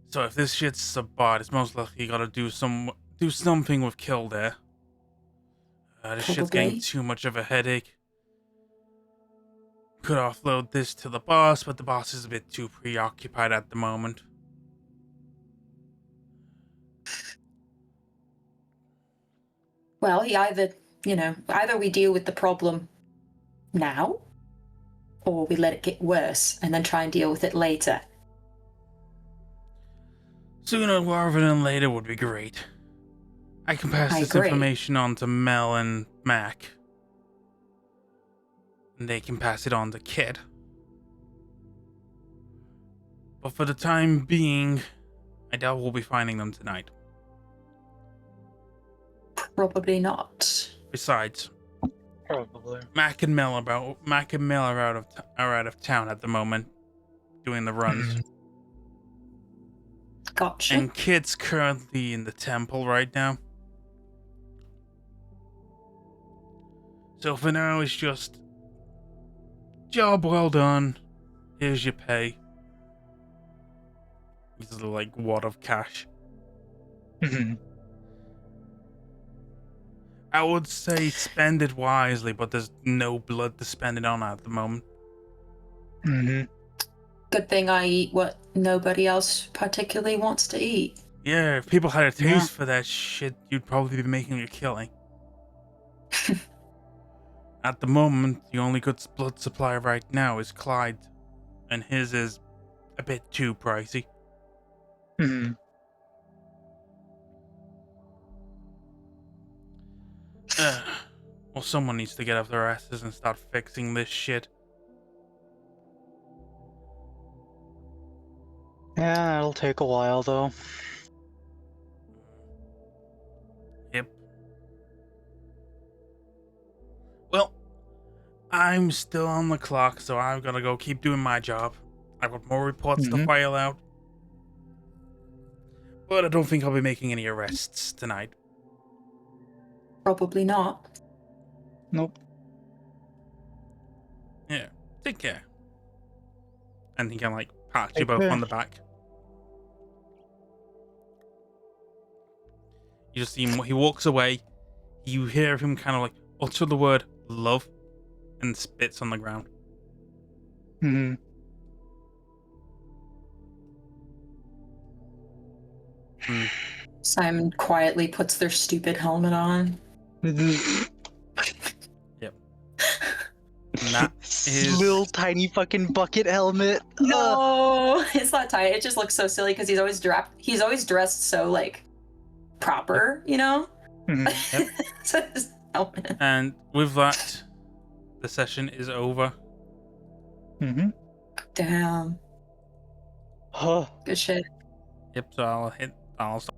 so if this shit's Sabat, it's most likely you gotta do something with Kildare. This shit's getting Probably. too much of a headache. Could offload this to the boss, but the boss is a bit too preoccupied at the moment. Well, either we deal with the problem now, or we let it get worse and then try and deal with it later. Sooner rather than later would be great. I can pass I this agree. information on to Mel and Mac. And they can pass it on to Kid. But for the time being, I doubt we'll be finding them tonight. Probably not. Besides, Probably. Mac and Mel are out of town at the moment, doing the runs. Gotcha. And Kid's currently in the temple right now. So for now, it's just job well done. Here's your pay. This is like wad of cash. I would say spend it wisely, but there's no blood to spend it on at the moment. Good thing I eat what nobody else particularly wants to eat. Yeah, if people had a taste for that shit, you'd probably be making a killing. At the moment, the only good blood supply right now is Clyde, and his is a bit too pricey. Well, someone needs to get off their asses and start fixing this shit. Yeah, it'll take a while though. Yep. Well, I'm still on the clock, so I've got to go keep doing my job. I've got more reports to file out. But I don't think I'll be making any arrests tonight. Probably not. Nope. Yeah, take care. And he can like pat you both on the back. You just see him, he walks away. You hear him kind of like utter the word love and spits on the ground. Simon quietly puts their stupid helmet on. Yep. And that is Little tiny fucking bucket helmet. No, it's not tight. It just looks so silly because he's always dressed so like proper, you know? Yep. So his helmet. And with that, the session is over. Damn. Huh. Good shit. Yep, so I'll stop